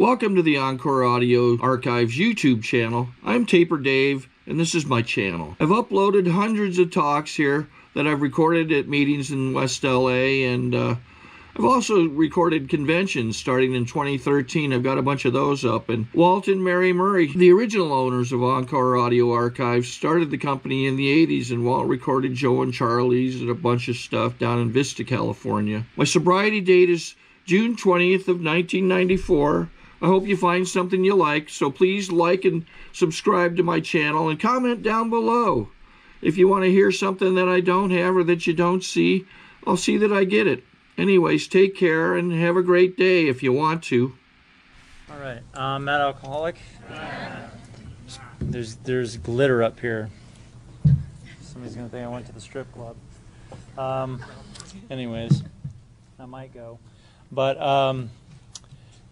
Welcome to the Encore Audio Archives YouTube channel. I'm Taper Dave, and this is my channel. I've uploaded hundreds of talks here that I've recorded at meetings in West LA, and I've also recorded conventions starting in 2013. I've got a bunch of those up. And Walt and Mary Murray, the original owners of Encore Audio Archives, started the company in the 80s, and Walt recorded Joe and Charlie's and a bunch of stuff down in Vista, California. My sobriety date is June 20th of 1994. I hope you find something you like, so please like and subscribe to my channel and comment down below. If you want to hear something that I don't have or that you don't see, I'll see that I get it. Anyways, take care and have a great day if you want to. All right, Mad Alcoholic. There's glitter up here. Somebody's gonna think I went to the strip club. Anyways, I might go, but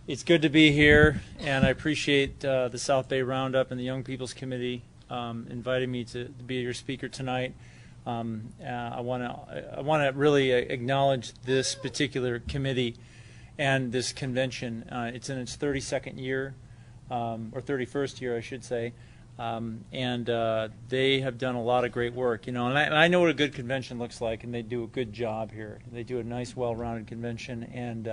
it's good to be here, and I appreciate the South Bay Roundup and the Young People's Committee inviting me to be your speaker tonight. I want to really acknowledge this particular committee and this convention. It's in its 32nd year, or 31st year, I should say, and they have done a lot of great work. You know, and I know what a good convention looks like, and they do a good job here. They do a nice, well-rounded convention, and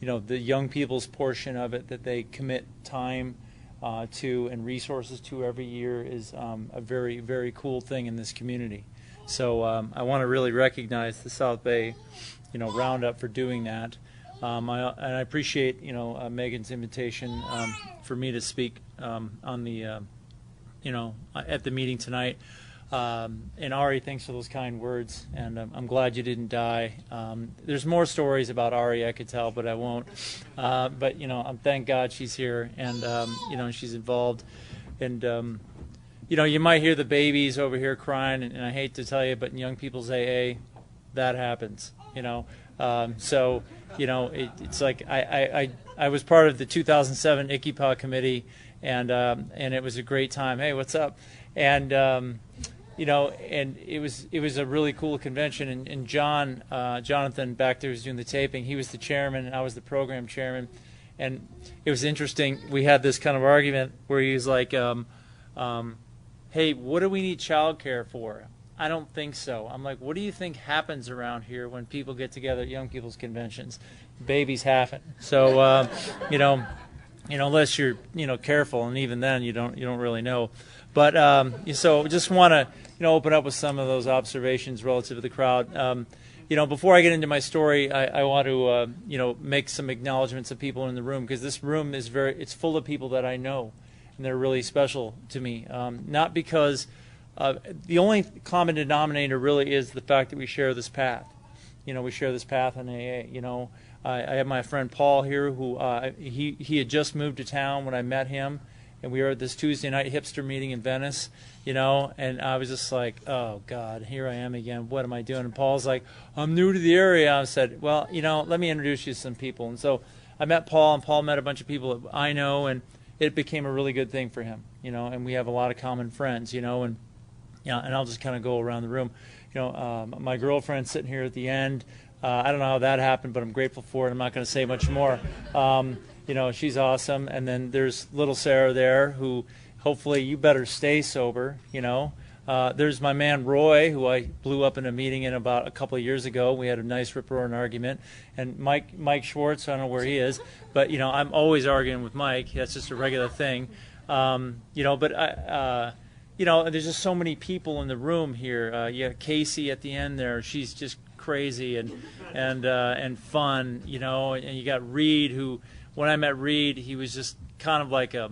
you know, the young people's portion of it that they commit time to and resources to every year is a very, very cool thing in this community. So I want to really recognize the South Bay, you know, Roundup for doing that. And I appreciate, you know, Megan's invitation for me to speak on the, you know, at the meeting tonight. And Ari, thanks for those kind words, and I'm glad you didn't die. There's more stories about Ari I could tell, but I won't. But you know, thank God she's here, and you know, she's involved. And you know, you might hear the babies over here crying, and I hate to tell you, but in Young People's AA, that happens. You know, so you know, it's like I was part of the 2007 ICIPA committee, and it was a great time. Hey, what's up? And you know, and it was a really cool convention, and Jonathan back there was doing the taping. He was the chairman, and I was the program chairman, and it was interesting. We had this kind of argument where he was like, hey, what do we need childcare for? I don't think so. I'm like, what do you think happens around here when people get together at young people's conventions? Babies happen. So you know, unless you're, you know, careful, and even then you don't really know. But so just want to, you know, open up with some of those observations relative to the crowd. You know, before I get into my story, I want to you know, make some acknowledgments of people in the room, because this room is it's full of people that I know, and they're really special to me. Not because the only common denominator really is the fact that we share this path. You know, we share this path in AA. You know, I have my friend Paul here, who he had just moved to town when I met him. And we were at this Tuesday night hipster meeting in Venice, you know, and I was just like, oh, God, here I am again. What am I doing? And Paul's like, I'm new to the area. I said, well, you know, let me introduce you to some people. And so I met Paul, and Paul met a bunch of people that I know, and it became a really good thing for him, you know, and we have a lot of common friends, you know, and I'll just kind of go around the room. You know, my girlfriend's sitting here at the end. I don't know how that happened, but I'm grateful for it. I'm not going to say much more. You know, she's awesome. And then there's little Sarah there, who hopefully you better stay sober, you know. There's my man Roy, who I blew up in a meeting in about a couple of years ago. We had a nice rip-roaring argument. And Mike Schwartz, I don't know where he is, but, you know, I'm always arguing with Mike. That's just a regular thing. You know, but, you know, there's just so many people in the room here. You got Casey at the end there. She's just crazy and fun, you know. And you got Reed, who... When I met Reed, he was just kind of like a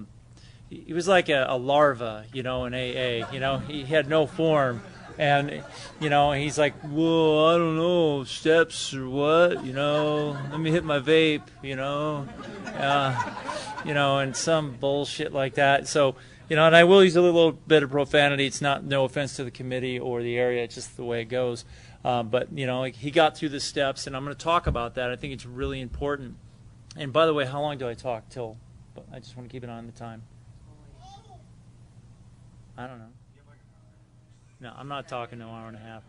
larva, you know, in AA. You know, he had no form, and you know, he's like, whoa, I don't know, steps or what, you know. Let me hit my vape, you know, and some bullshit like that. So, you know, and I will use a little bit of profanity. It's not no offense to the committee or the area. It's just the way it goes. But you know, he got through the steps, and I'm going to talk about that. I think it's really important. And by the way, how long do I talk till? But I just want to keep an eye on the time. I don't know. No, I'm not talking an hour and a half.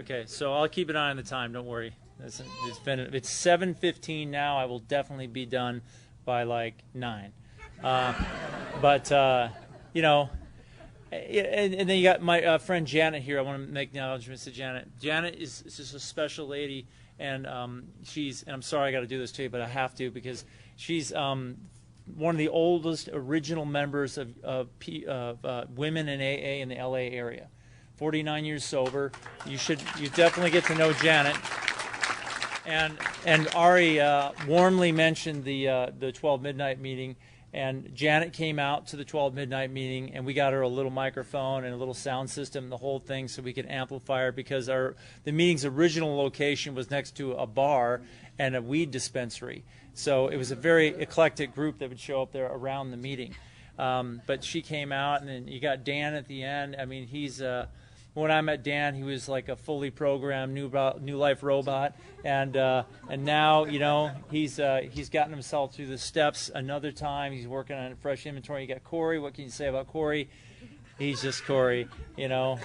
Okay, so I'll keep an eye on the time. Don't worry. It's 7:15 now. I will definitely be done by like 9. But you know, and then you got my friend Janet here. I want to make acknowledgments to Janet. Janet is just a special lady, and she's, and I'm sorry I got to do this to you, but I have to, because she's one of the oldest original members of women in AA in the LA area. 49 years sober. You definitely get to know Janet. And Ari warmly mentioned the 12 midnight meeting, and Janet came out to the 12 midnight meeting, and we got her a little microphone and a little sound system, the whole thing, so we could amplify her, because the meeting's original location was next to a bar and a weed dispensary. So it was a very eclectic group that would show up there around the meeting. But she came out, and then you got Dan at the end. I mean, he's when I met Dan, he was like a fully programmed new life robot, and now, you know, he's gotten himself through the steps another time. He's working on fresh inventory. You got Corey. What can you say about Corey? He's just Corey, you know.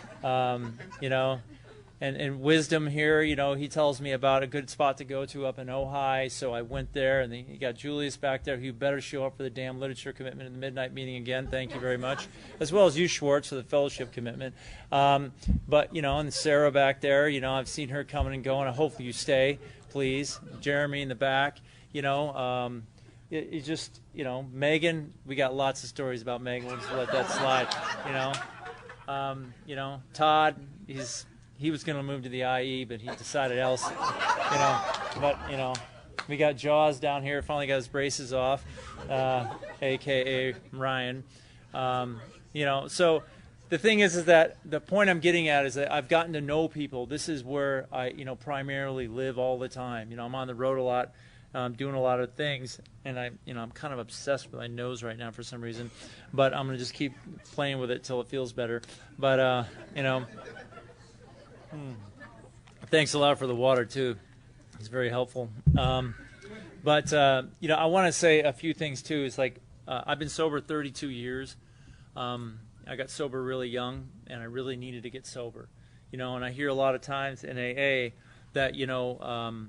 And Wisdom here, you know, he tells me about a good spot to go to up in Ojai, so I went there. And then you got Julius back there, who better show up for the damn literature commitment in the midnight meeting again. Thank you very much. As well as you, Schwartz, for the fellowship commitment. But, you know, and Sarah back there, you know, I've seen her coming and going. I hope you stay, please. Jeremy in the back, you know. It just, you know, Megan, we got lots of stories about Megan. We'll just let that slide, you know. You know, Todd, he was going to move to the IE, but he decided else, you know. But, you know, we got Jaws down here, finally got his braces off, a.k.a. Ryan. You know, so the thing is that the point I'm getting at is that I've gotten to know people. This is where I, you know, primarily live all the time. You know, I'm on the road a lot, doing a lot of things, and I'm kind of obsessed with my nose right now for some reason. But I'm going to just keep playing with it till it feels better. But, you know... Thanks a lot for the water too. It's very helpful. But you know, I want to say a few things too. It's like I've been sober 32 years. I got sober really young, and I really needed to get sober. You know, and I hear a lot of times in AA that, you know,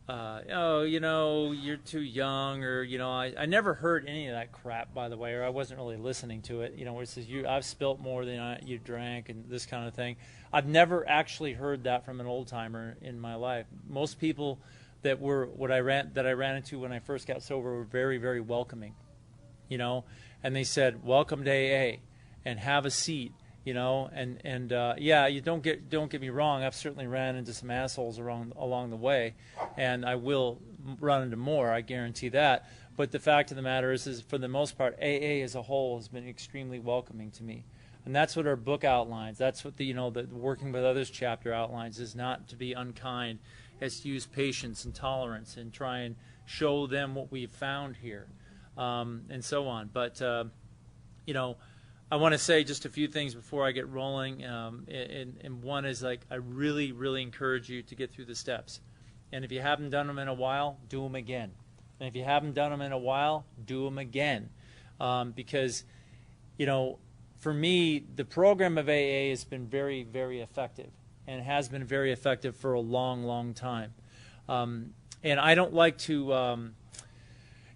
oh, you know, you're too young, or, you know, I never heard any of that crap, by the way, or I wasn't really listening to it, you know, where it says, I've spilt more than you drank, and this kind of thing. I've never actually heard that from an old-timer in my life. Most people that I ran into when I first got sober were very, very welcoming, you know, and they said, welcome to AA, and have a seat. You know, and yeah, you don't get me wrong. I've certainly ran into some assholes along the way, and I will run into more. I guarantee that. But the fact of the matter is for the most part, AA as a whole has been extremely welcoming to me, and that's what our book outlines. That's what the Working with Others chapter outlines, is not to be unkind, is to use patience and tolerance and try and show them what we've found here, and so on. But you know, I want to say just a few things before I get rolling, and one is, like, I really, really encourage you to get through the steps. And if you haven't done them in a while, do them again. And if you haven't done them in a while, do them again. Because, you know, for me, the program of AA has been very, very effective, and has been very effective for a long, long time. And I don't like to...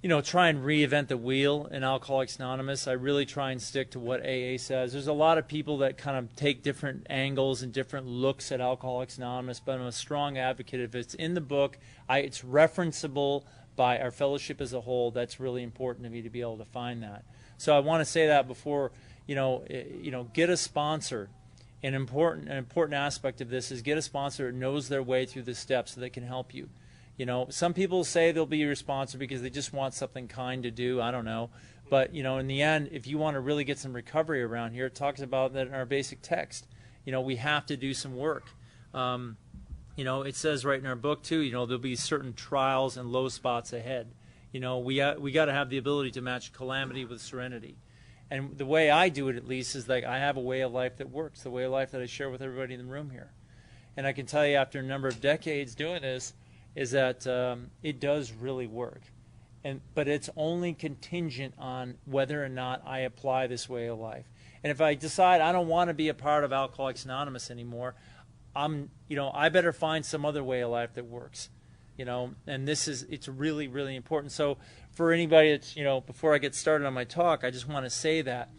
you know, try and reinvent the wheel in Alcoholics Anonymous. I really try and stick to what AA says. There's a lot of people that kind of take different angles and different looks at Alcoholics Anonymous, but I'm a strong advocate. If it's in the book, it's referenceable by our fellowship as a whole. That's really important to me, to be able to find that. So I want to say that before, you know, get a sponsor. An important aspect of this is get a sponsor that knows their way through the steps so they can help you. You know, some people say they'll be your sponsor because they just want something kind to do. I don't know. But, you know, in the end, if you want to really get some recovery around here, it talks about that in our basic text. You know, we have to do some work. You know, it says right in our book, too, you know, there'll be certain trials and low spots ahead. You know, we got to have the ability to match calamity with serenity. And the way I do it, at least, is like I have a way of life that works, the way of life that I share with everybody in the room here. And I can tell you, after a number of decades doing this, is that it does really work, but it's only contingent on whether or not I apply this way of life. And if I decide I don't want to be a part of Alcoholics Anonymous anymore, I better find some other way of life that works, you know. And it's really, really important. So for anybody that's, before I get started on my talk, I just want to say that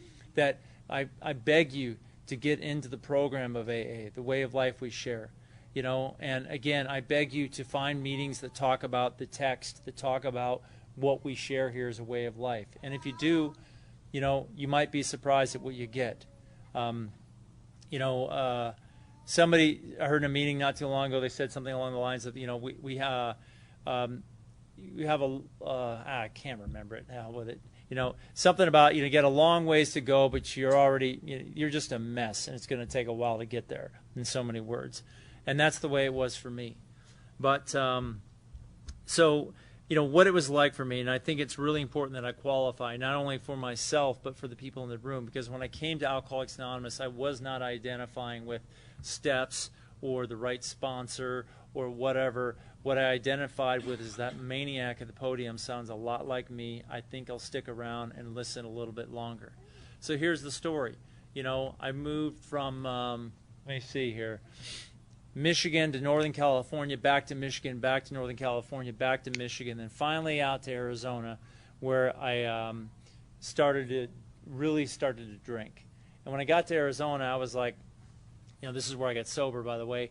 I beg you to get into the program of AA, the way of life we share. And again, I beg you to find meetings that talk about the text, that talk about what we share here as a way of life. And if you do, you might be surprised at what you get. Somebody, I heard in a meeting not too long ago, they said something along the lines of, we have I can't remember it now with it. Something about, you get a long ways to go, but you're already, you're just a mess, and it's going to take a while to get there, in so many words. And that's the way it was for me. But, so, what it was like for me, and I think it's really important that I qualify, not only for myself, but for the people in the room, because when I came to Alcoholics Anonymous, I was not identifying with steps or the right sponsor or whatever. What I identified with is that maniac at the podium sounds a lot like me. I think I'll stick around and listen a little bit longer. So here's the story. I moved from, let me see here, Michigan to Northern California, back to Michigan, back to Northern California, back to Michigan, then finally out to Arizona, where I really started to drink. And when I got to Arizona, I was like, this is where I got sober, by the way.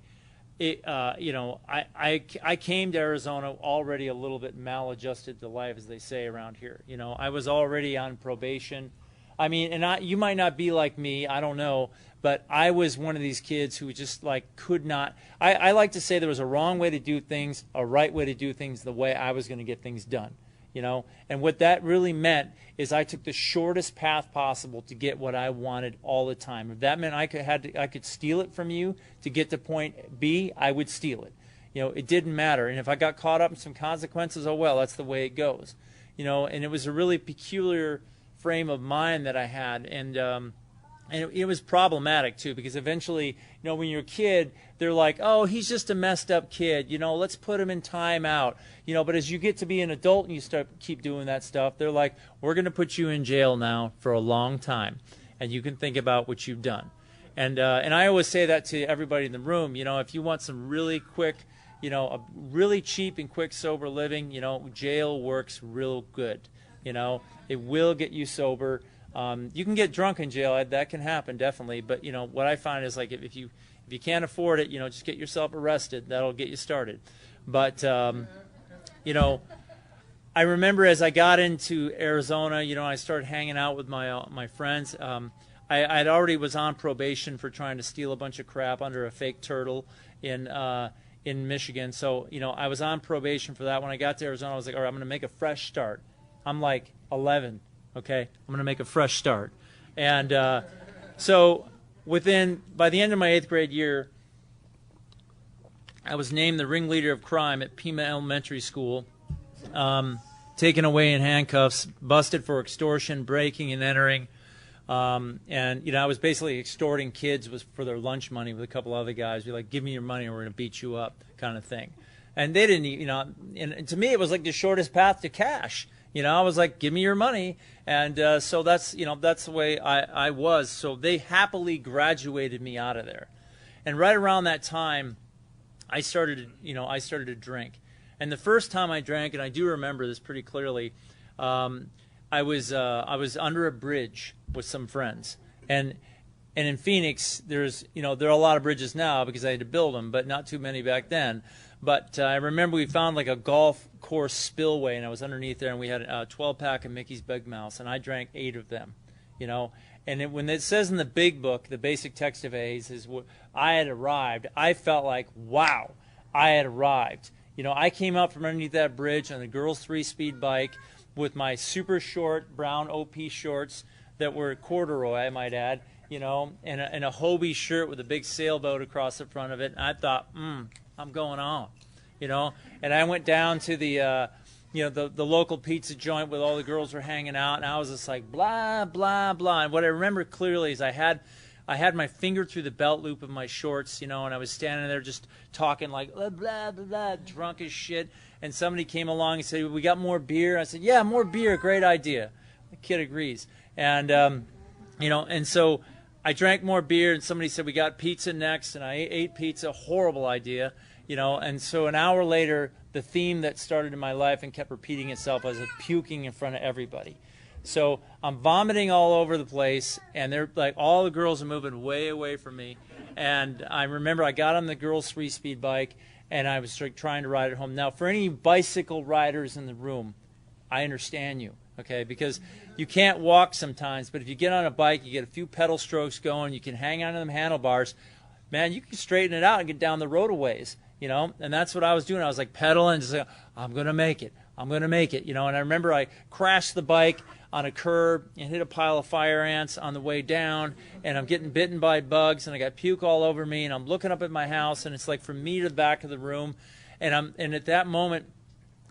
I came to Arizona already a little bit maladjusted to life, as they say around here. I was already on probation. I mean, and you might not be like me, I don't know, but I was one of these kids who just could not. I like to say there was a wrong way to do things, a right way to do things, the way I was going to get things done. And what that really meant is I took the shortest path possible to get what I wanted all the time. If that meant I could steal it from you to get to point B, I would steal it. It didn't matter. And if I got caught up in some consequences, oh well, that's the way it goes. And it was a really peculiar frame of mind that I had, and it was problematic too, because eventually, when you're a kid, they're like, oh, he's just a messed up kid, let's put him in timeout. But as you get to be an adult and you keep doing that stuff, they're like, we're going to put you in jail now for a long time, and you can think about what you've done. And I always say that to everybody in the room. If you want some really quick, a really cheap and quick sober living, jail works real good. It will get you sober. You can get drunk in jail. That can happen, definitely. But what I find is if you can't afford it, just get yourself arrested. That'll get you started. But I remember as I got into Arizona, I started hanging out with my friends. I'd already was on probation for trying to steal a bunch of crap under a fake turtle in Michigan. So I was on probation for that. When I got to Arizona, I was like, all right, I'm going to make a fresh start. I'm like 11. Okay, I'm going to make a fresh start. And so by the end of my 8th grade year, I was named the ringleader of crime at Pima Elementary School, taken away in handcuffs, busted for extortion, breaking and entering. And I was basically extorting kids for their lunch money with a couple other guys. Be like, give me your money or we're going to beat you up, kind of thing. And they didn't, and to me it was like the shortest path to cash. I was like, give me your money. And so that's the way I was. So they happily graduated me out of there. And right around that time, I started to drink. And the first time I drank, and I do remember this pretty clearly, I was under a bridge with some friends. And in Phoenix, there are a lot of bridges now because I had to build them, but not too many back then. But I remember we found like a golf course spillway, and I was underneath there, and we had a 12-pack of Mickey's Big Mouths, and I drank 8 of them, And when it says in the big book, the basic text of A's, is I had arrived, I felt like, wow, I had arrived. I came up from underneath that bridge on a girl's 3-speed bike with my super short brown OP shorts that were corduroy, I might add, and a Hobie shirt with a big sailboat across the front of it. And I thought, I'm going on, And I went down to the local pizza joint where all the girls were hanging out, and I was just like, blah, blah, blah. And what I remember clearly is I had my finger through the belt loop of my shorts, and I was standing there just talking like, blah, blah, blah, blah, drunk as shit. And somebody came along and said, we got more beer? I said, yeah, more beer, great idea. The kid agrees. And, and so I drank more beer, and somebody said, we got pizza next, and I ate pizza, horrible idea. And so an hour later, the theme that started in my life and kept repeating itself was puking in front of everybody. So I'm vomiting all over the place, and they're like, all the girls are moving way away from me. And I remember I got on the girls' 3-speed bike, and I was trying to ride it home. Now, for any bicycle riders in the room, I understand you, okay? Because you can't walk sometimes, but if you get on a bike, you get a few pedal strokes going, you can hang on to them handlebars, man, you can straighten it out and get down the road a ways, you know? And that's what I was doing. I was like pedaling, just like, I'm going to make it. I'm going to make it, you know? And I remember I crashed the bike on a curb and hit a pile of fire ants on the way down, and I'm getting bitten by bugs, and I got puke all over me, and I'm looking up at my house, and it's like from me to the back of the room, and at that moment,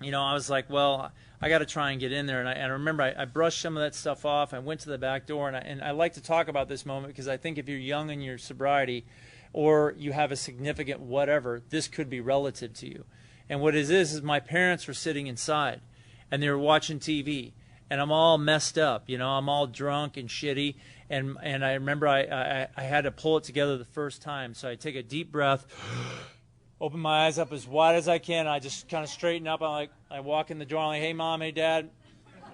you know, I was like, well, I got to try and get in there. And I remember I brushed some of that stuff off. I went to the back door, and I like to talk about this moment because I think if you're young in your sobriety or you have a significant whatever, this could be relative to you. And what it is my parents were sitting inside, and they were watching TV. And I'm all messed up, you know, I'm all drunk and shitty. And I remember I had to pull it together the first time. So I take a deep breath, open my eyes up as wide as I can. I just kind of straighten up. I walk in the door. I'm like, hey, Mom, hey, Dad,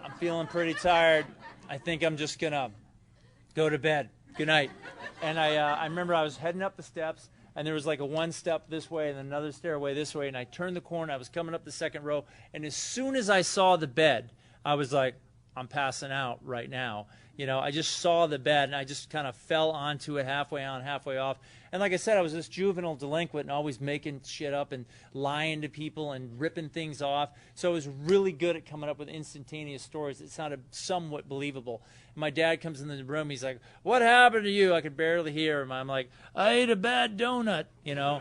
I'm feeling pretty tired. I think I'm just going to go to bed. Good night. And I remember I was heading up the steps, and there was like a one step this way and another stairway this way. And I turned the corner. I was coming up the second row. And as soon as I saw the bed, I was like, I'm passing out right now. You know, I just saw the bed, and I just kind of fell onto it halfway on, halfway off. And like I said, I was this juvenile delinquent and always making shit up and lying to people and ripping things off. So I was really good at coming up with instantaneous stories that sounded somewhat believable. And my dad comes in the room. He's like, what happened to you? I could barely hear him. I'm like, I ate a bad donut, you know.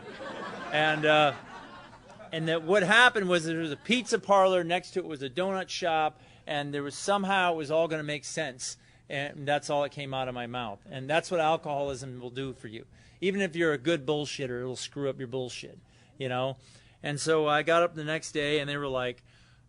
And that what happened was there was a pizza parlor. Next to it was a donut shop. And there was somehow it was all going to make sense. And that's all that came out of my mouth. And that's what alcoholism will do for you. Even if you're a good bullshitter, it'll screw up your bullshit, you know? And so I got up the next day, and they were like,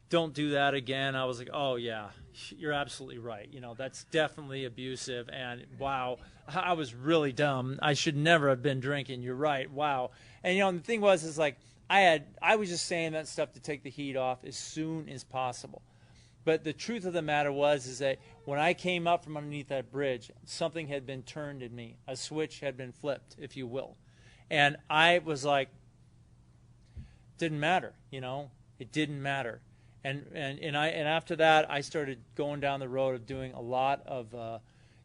don't do that again. I was like, oh, yeah, you're absolutely right. You know, that's definitely abusive. And, wow, I was really dumb. I should never have been drinking. You're right. Wow. And, you know, the thing was is like I was just saying that stuff to take the heat off as soon as possible. But the truth of the matter is that when I came up from underneath that bridge, something had been turned in me. A switch had been flipped, if you will. And I was like, didn't matter, you know? It didn't matter. And after that, I started going down the road of doing a lot of,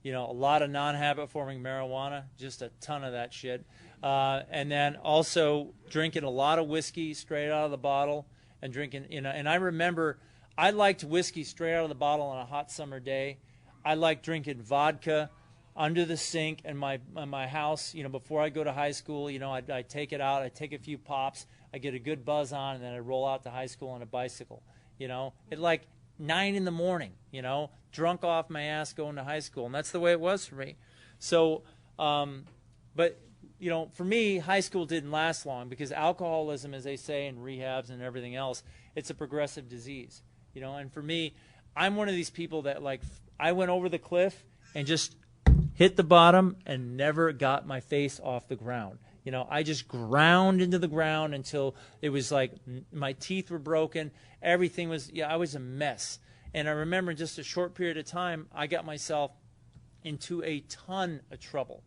you know, a lot of non-habit forming marijuana, just a ton of that shit. And then also drinking a lot of whiskey straight out of the bottle and drinking, you know, and I remember I liked whiskey straight out of the bottle on a hot summer day. I liked drinking vodka under the sink in my house, you know, before I go to high school. You know, I'd take it out, I'd take a few pops, I get a good buzz on, and then I'd roll out to high school on a bicycle, you know, at like 9 in the morning, you know, drunk off my ass going to high school. And that's the way it was for me. So, but, you know, for me, high school didn't last long because alcoholism, as they say in rehabs and everything else, it's a progressive disease. You know, and for me, I'm one of these people that, like, I went over the cliff and just hit the bottom and never got my face off the ground. You know, I just ground into the ground until it was like my teeth were broken. Everything was, I was a mess. And I remember in just a short period of time, I got myself into a ton of trouble.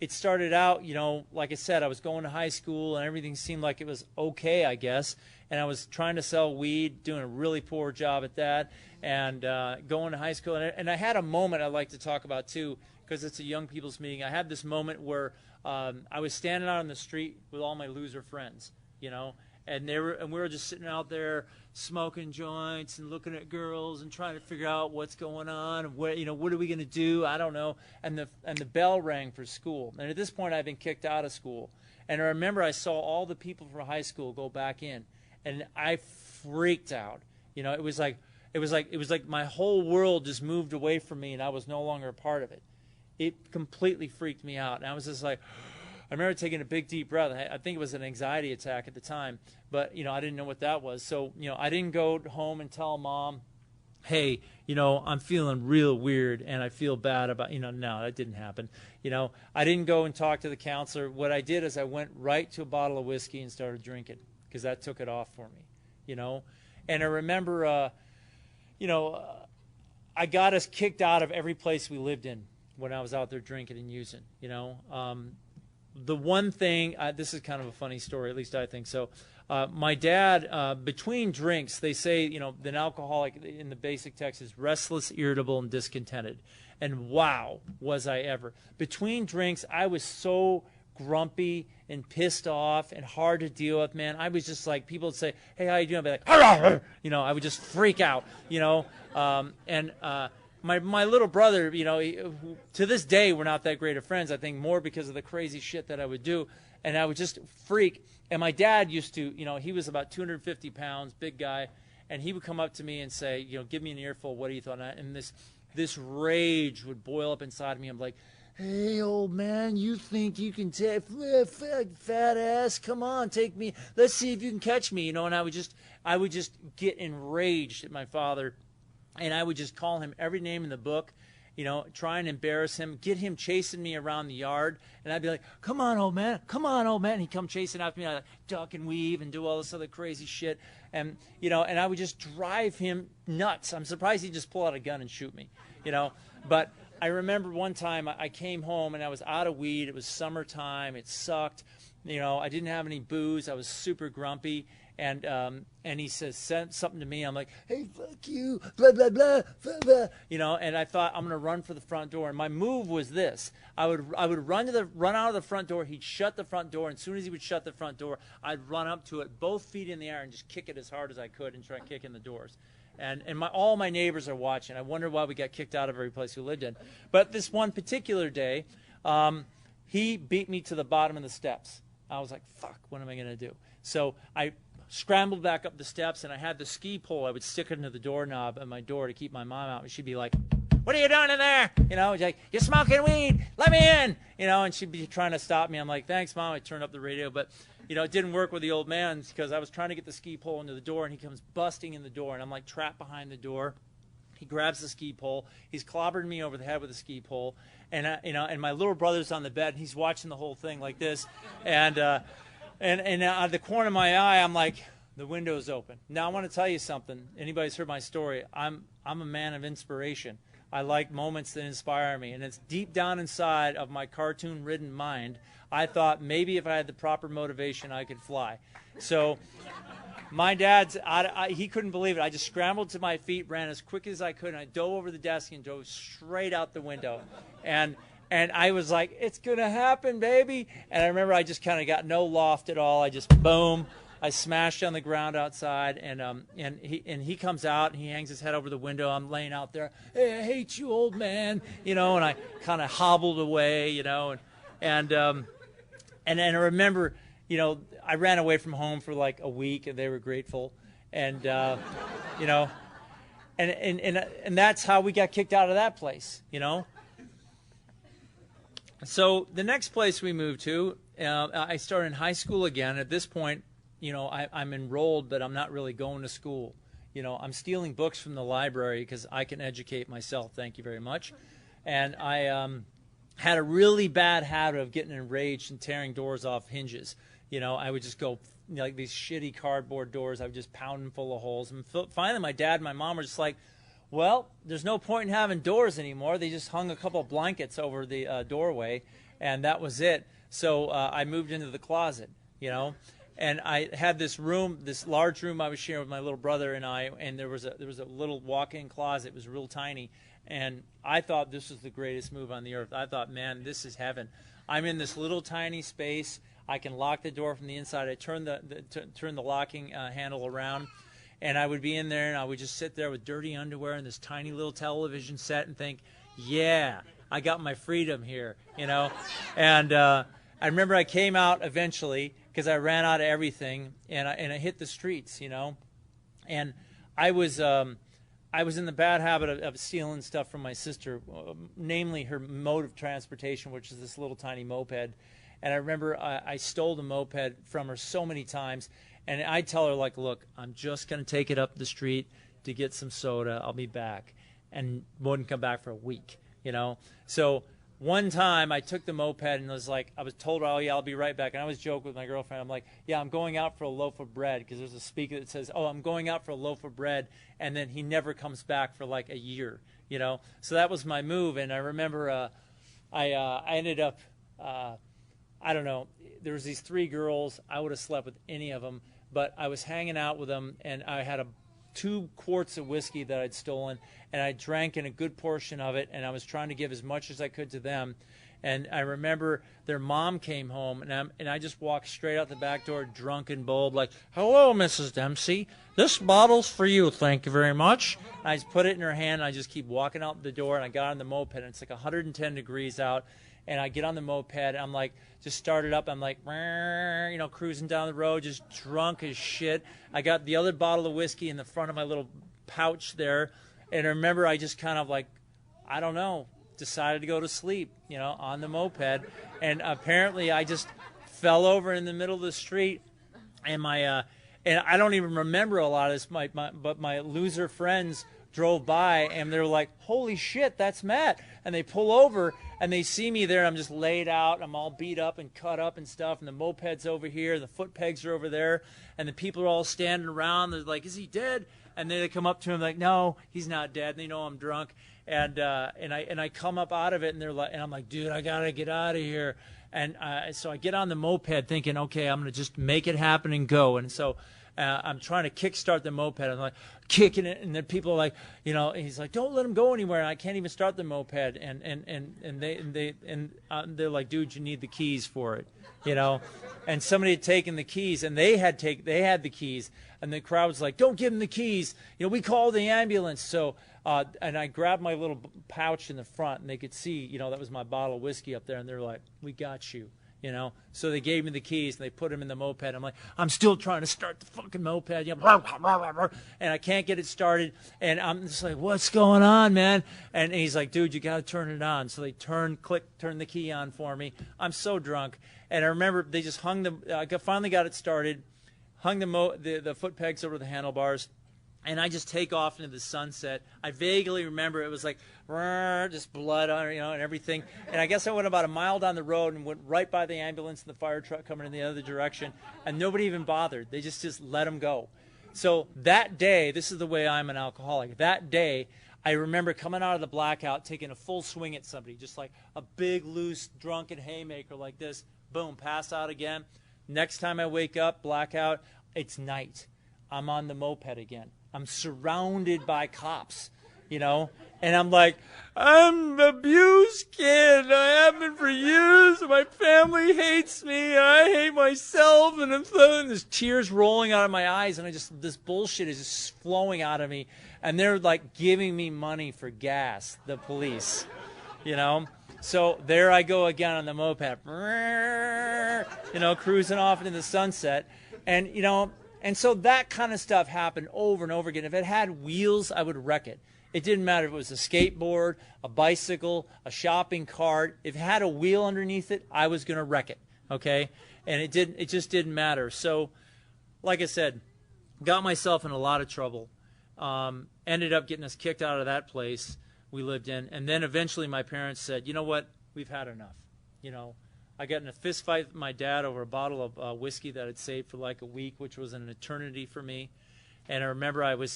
It started out, you know, like I said, I was going to high school and everything seemed like it was okay, I guess. And I was trying to sell weed, doing a really poor job at that, and going to high school. And I had a moment I'd like to talk about, too, because it's a young people's meeting. I had this moment where I was standing out on the street with all my loser friends, you know, and we were just sitting out there smoking joints and looking at girls and trying to figure out what's going on and what are we going to do? I don't know. And the bell rang for school. And at this point, I'd been kicked out of school. And I remember I saw all the people from high school go back in. And I freaked out. You know, it was like my whole world just moved away from me, and I was no longer a part of it. It completely freaked me out. And I was just like, I remember taking a big deep breath. I think it was an anxiety attack at the time, but you know, I didn't know what that was. So, you know, I didn't go home and tell Mom, hey, you know, I'm feeling real weird and I feel bad about, you know, no, that didn't happen. You know, I didn't go and talk to the counselor. What I did is I went right to a bottle of whiskey and started drinking. because that took it off for me, you know. And I remember, you know, I got us kicked out of every place we lived in when I was out there drinking and using, you know. The one thing, this is kind of a funny story, at least I think so. My dad, between drinks, they say, you know, an alcoholic in the basic text is restless, irritable, and discontented. And wow, was I ever. Between drinks, I was so grumpy and pissed off and hard to deal with, man. I was just like, people would say, hey, how you doing? I'd be like, "Arr, arr," you know, I would just freak out, you know. My little brother, you know, to this day, we're not that great of friends. I think more because of the crazy shit that I would do. And I would just freak. And my dad used to, you know, he was about 250 pounds, big guy. And he would come up to me and say, you know, give me an earful. What do you thought? And this rage would boil up inside of me. I'm like, hey, old man, you think you can take fat ass? Come on, take me. Let's see if you can catch me, you know. And I would just get enraged at my father. And I would just call him every name in the book, you know, try and embarrass him, get him chasing me around the yard. And I'd be like, come on, old man, come on, old man. And he'd come chasing after me. I'd like duck and weave and do all this other crazy shit. And, you know, and I would just drive him nuts. I'm surprised he'd just pull out a gun and shoot me, you know. But I remember one time I came home and I was out of weed. It was summertime. It sucked. You know, I didn't have any booze. I was super grumpy. And he says something to me. I'm like, hey, fuck you, blah, blah, blah, blah, blah. You know, and I thought, I'm going to run for the front door. And my move was this. I would run out of the front door. He'd shut the front door. And as soon as he would shut the front door, I'd run up to it, both feet in the air, and just kick it as hard as I could and try to kick in the doors. And all my neighbors are watching. I wonder why we got kicked out of every place we lived in. But this one particular day, he beat me to the bottom of the steps. I was like, fuck, what am I going to do? So I scrambled back up the steps, and I had the ski pole. I would stick it into the doorknob of my door to keep my mom out. And she'd be like, what are you doing in there? You know, like, you're smoking weed. Let me in. You know, and she'd be trying to stop me. I'm like, thanks, Mom. I turned up the radio. But, you know, it didn't work with the old man because I was trying to get the ski pole into the door, and he comes busting in the door, and I'm like trapped behind the door. He grabs the ski pole. He's clobbering me over the head with the ski pole. And, you know, and my little brother's on the bed, and he's watching the whole thing like this. And out of the corner of my eye, I'm like, the window's open. Now, I want to tell you something. Anybody's heard my story. I'm a man of inspiration. I like moments that inspire me. And it's deep down inside of my cartoon-ridden mind, I thought maybe if I had the proper motivation, I could fly. So my dad's, he couldn't believe it. I just scrambled to my feet, ran as quick as I could, and I dove over the desk and dove straight out the window. And I was like, it's going to happen, baby. And I remember I just kind of got no loft at all. I just, boom, I smashed on the ground outside. And he comes out, and he hangs his head over the window. I'm laying out there, hey, I hate you, old man. You know, and I kind of hobbled away, you know. And I remember, you know, I ran away from home for like a week, and they were grateful. And, you know, and that's how we got kicked out of that place, you know. So the next place we moved to, I started in high school again. At this point, you know, I'm enrolled, but I'm not really going to school. You know, I'm stealing books from the library because I can educate myself. Thank you very much. And I had a really bad habit of getting enraged and tearing doors off hinges. You know, I would just go, you know, like these shitty cardboard doors. I would just pound them full of holes. And finally, my dad and my mom were just like, well, there's no point in having doors anymore. They just hung a couple of blankets over the doorway, and that was it. So I moved into the closet, you know. And I had this room, this large room I was sharing with my little brother and I, and there was a little walk-in closet. It was real tiny. And I thought this was the greatest move on the earth. I thought, man, this is heaven. I'm in this little tiny space. I can lock the door from the inside. I turn the locking handle around. And I would be in there, and I would just sit there with dirty underwear and this tiny little television set and think, yeah, I got my freedom here, you know. And I remember I came out eventually because I ran out of everything, and I hit the streets, you know. And I was in the bad habit of stealing stuff from my sister, namely her mode of transportation, which is this little tiny moped. And I remember I stole the moped from her so many times. And I'd tell her, like, look, I'm just going to take it up the street to get some soda. I'll be back. And wouldn't come back for a week, you know. So one time I took the moped and was like, I was told, oh yeah, I'll be right back. And I was joking with my girlfriend. I'm like, yeah, I'm going out for a loaf of bread, because there's a speaker that says, oh, I'm going out for a loaf of bread, and then he never comes back for like a year, you know. So that was my move. And I remember I ended up, I don't know, there was these 3 girls. I would have slept with any of them, but I was hanging out with them, and I had 2 quarts of whiskey that I'd stolen, and I drank in a good portion of it, and I was trying to give as much as I could to them. And I remember their mom came home, and I just walked straight out the back door, drunk and bold, like, hello, Mrs. Dempsey. This bottle's for you. Thank you very much. And I just put it in her hand, and I just keep walking out the door, and I got on the moped, and it's like 110 degrees out. And I get on the moped, I'm like, just started up, I'm like, you know, cruising down the road, just drunk as shit. I got the other bottle of whiskey in the front of my little pouch there. And I remember I just kind of like, I don't know, decided to go to sleep, you know, on the moped. And apparently I just fell over in the middle of the street. And and I don't even remember a lot of this, but my loser friends drove by, and they were like, holy shit, that's Matt. And they pull over, and they see me there, and I'm just laid out. I'm all beat up and cut up and stuff, and the moped's over here, the foot pegs are over there, and the people are all standing around. They're like, is he dead? And then they come up to him like, no, he's not dead. And they know I'm drunk. And I come up out of it, and they're like, and I'm like, dude, I gotta get out of here. And so I get on the moped thinking, okay, I'm gonna just make it happen and go. And so I'm trying to kickstart the moped. I'm like kicking it, and then people are like, you know, he's like, don't let him go anywhere. And I can't even start the moped. And they're like, dude, you need the keys for it, you know. And somebody had taken the keys, and they had the keys, and the crowd was like, don't give him the keys. You know, we called the ambulance. So and I grabbed my little pouch in the front, and they could see, you know, that was my bottle of whiskey up there, and they're like, we got you. You know, so they gave me the keys, and they put them in the moped. I'm like, I'm still trying to start the fucking moped, you know, and I can't get it started. And I'm just like, what's going on, man? And he's like, dude, you got to turn it on. So they turn the key on for me. I'm so drunk. And I remember they just hung I finally got it started, hung the foot pegs over the handlebars. And I just take off into the sunset. I vaguely remember it was like, just blood on, you know, and everything. And I guess I went about a mile down the road and went right by the ambulance and the fire truck coming in the other direction. And nobody even bothered. They just let them go. So that day, this is the way I'm an alcoholic. That day, I remember coming out of the blackout, taking a full swing at somebody, just like a big, loose, drunken haymaker like this. Boom, pass out again. Next time I wake up, blackout, it's night. I'm on the moped again. I'm surrounded by cops, you know, and I'm like, I'm an abused kid. I have been for years. My family hates me. I hate myself. And there's tears rolling out of my eyes, and this bullshit is just flowing out of me. And they're like giving me money for gas, the police, you know. So there I go again on the moped, you know, cruising off into the sunset, and you know. And so that kind of stuff happened over and over again. If it had wheels, I would wreck it. It didn't matter if it was a skateboard, a bicycle, a shopping cart. If it had a wheel underneath it, I was going to wreck it, okay? And it just didn't matter. So, like I said, got myself in a lot of trouble. Ended up getting us kicked out of that place we lived in. And then eventually my parents said, you know what, we've had enough, you know. I got in a fist fight with my dad over a bottle of whiskey that I'd saved for like a week, which was an eternity for me. And I remember I went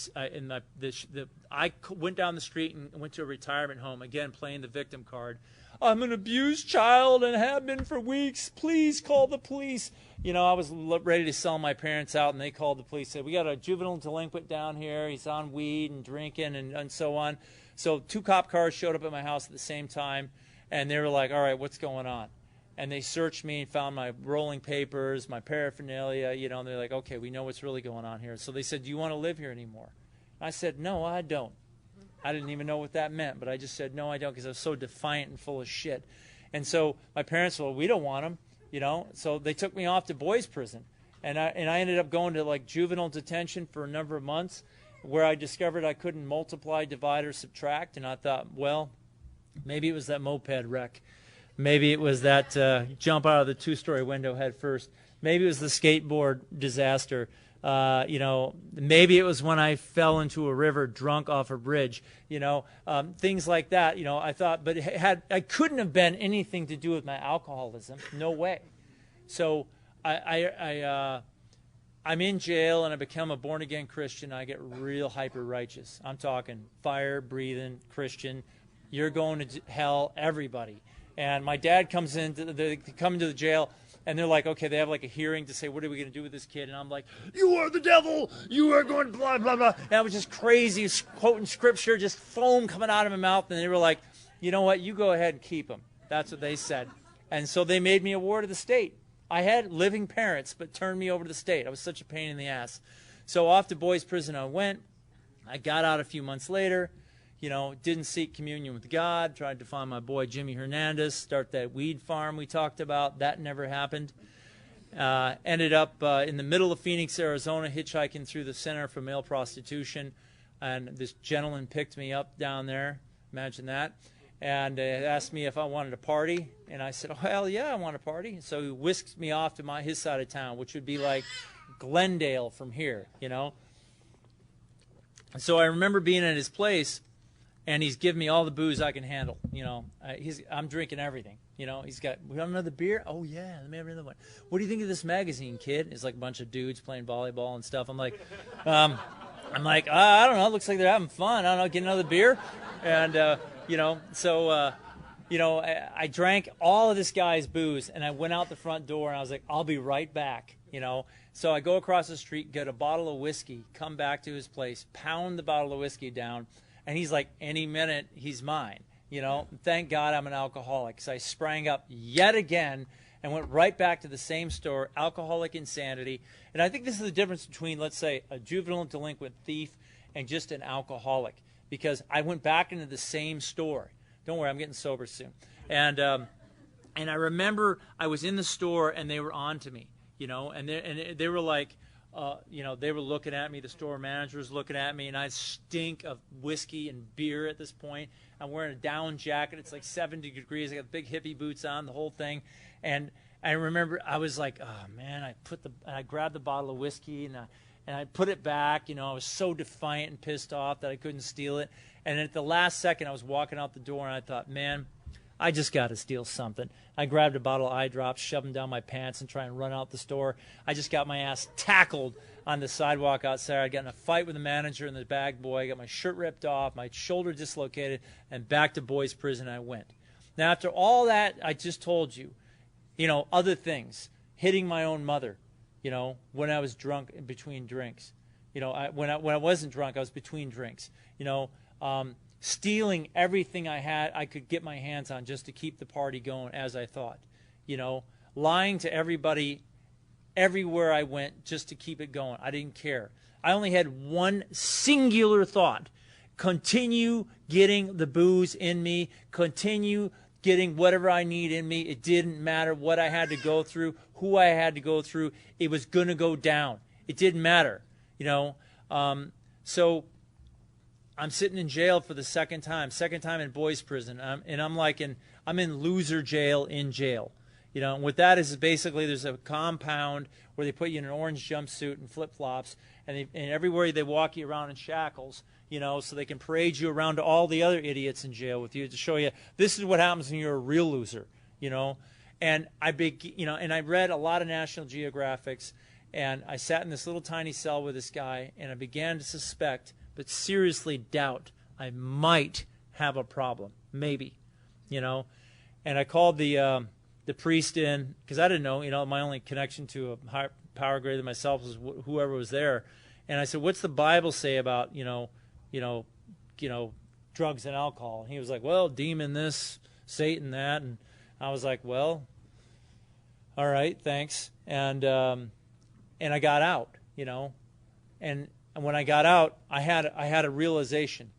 down the street and went to a retirement home, again playing the victim card. I'm an abused child and have been for weeks. Please call the police. You know, I was ready to sell my parents out, and they called the police. Said, we got a juvenile delinquent down here. He's on weed and drinking and so on. So 2 cop cars showed up at my house at the same time, and they were like, all right, what's going on? And they searched me and found my rolling papers, my paraphernalia, you know, and they're like, okay, we know what's really going on here. So they said, do you want to live here anymore? I said, no, I don't. I didn't even know what that meant, but I just said, no, I don't, because I was so defiant and full of shit. And so my parents were, well, we don't want him, you know. So they took me off to boys' prison. And I ended up going to, like, juvenile detention for a number of months, where I discovered I couldn't multiply, divide, or subtract. And I thought, well, maybe it was that moped wreck. Maybe it was that jump out of the 2-story window head first. Maybe it was the skateboard disaster. You know, maybe it was when I fell into a river drunk off a bridge, you know, things like that. You know, I thought, but I couldn't have been anything to do with my alcoholism. No way. So I'm in jail and I become a born-again Christian. I get real hyper-righteous. I'm talking fire-breathing Christian. You're going to hell, everybody. And my dad comes into the jail, and they're like, okay, they have like a hearing to say, what are we going to do with this kid? And I'm like, you are the devil. You are going blah, blah, blah. And I was just crazy, quoting scripture, just foam coming out of my mouth. And they were like, you know what? You go ahead and keep him. That's what they said. And so they made me a ward of the state. I had living parents, but turned me over to the state. I was such a pain in the ass. So off to boys' prison I went. I got out a few months later. You know, didn't seek communion with God. Tried to find my boy Jimmy Hernandez, start that weed farm we talked about. That never happened. Ended up in the middle of Phoenix, Arizona, hitchhiking through the Center for Male Prostitution. And this gentleman picked me up down there. Imagine that. And asked me if I wanted to party. And I said, oh, hell yeah, I want to party. So he whisked me off to his side of town, which would be like Glendale from here, you know. So I remember being at his place, and he's giving me all the booze I can handle. You know, I'm drinking everything. You know, he's got, we want another beer? Oh, yeah, let me have another one. What do you think of this magazine, kid? It's like a bunch of dudes playing volleyball and stuff. I'm like, I don't know. It looks like they're having fun. I don't know, get another beer? And, you know, so, you know, I drank all of this guy's booze, and I went out the front door, and I was like, I'll be right back, you know. So I go across the street, get a bottle of whiskey, come back to his place, pound the bottle of whiskey down, and he's like, any minute, he's mine, you know. Thank God I'm an alcoholic. So I sprang up yet again and went right back to the same store, alcoholic insanity. And I think this is the difference between, let's say, a juvenile delinquent thief and just an alcoholic. Because I went back into the same store. Don't worry, I'm getting sober soon. And I remember I was in the store and they were on to me, you know, and they were like, you know, they were looking at me. The store manager was looking at me, and I stink of whiskey and beer at this point. I'm wearing a down jacket. It's like 70 degrees. I got big hippie boots on, the whole thing. And I remember I was like, oh man, I grabbed the bottle of whiskey and I put it back. You know, I was so defiant and pissed off that I couldn't steal it. And at the last second, I was walking out the door, and I thought, man, I just got to steal something. I grabbed a bottle of eye drops, shoved them down my pants, and try and run out the store. I just got my ass tackled on the sidewalk outside. I got in a fight with the manager and the bag boy. I got my shirt ripped off, my shoulder dislocated, and back to boys' prison I went. Now, after all that I just told you, you know, other things, hitting my own mother, you know, when I was drunk in between drinks. You know, when I wasn't drunk, I was between drinks. You know, stealing everything I could get my hands on just to keep the party going as I thought. You know, lying to everybody everywhere I went just to keep it going. I didn't care. I only had one singular thought. Continue getting the booze in me. Continue getting whatever I need in me. It didn't matter what I had to go through, who I had to go through. It was going to go down. It didn't matter, you know. So I'm sitting in jail for the second time in boys' prison, and I'm in loser jail in jail. You know, and what that is basically there's a compound where they put you in an orange jumpsuit and flip-flops, and everywhere they walk you around in shackles, you know, so they can parade you around to all the other idiots in jail with you to show you this is what happens when you're a real loser, you know. And I read a lot of National Geographics, and I sat in this little tiny cell with this guy, and I began to suspect, but seriously doubt, I might have a problem, maybe, you know. And I called the priest in, because I didn't know, you know, my only connection to a higher power greater than myself was whoever was there. And I said, what's the Bible say about, you know, drugs and alcohol? And he was like, well, demon this, Satan that. And I was like, well, all right, thanks. And I got out, you know. And when I got out, I had a realization.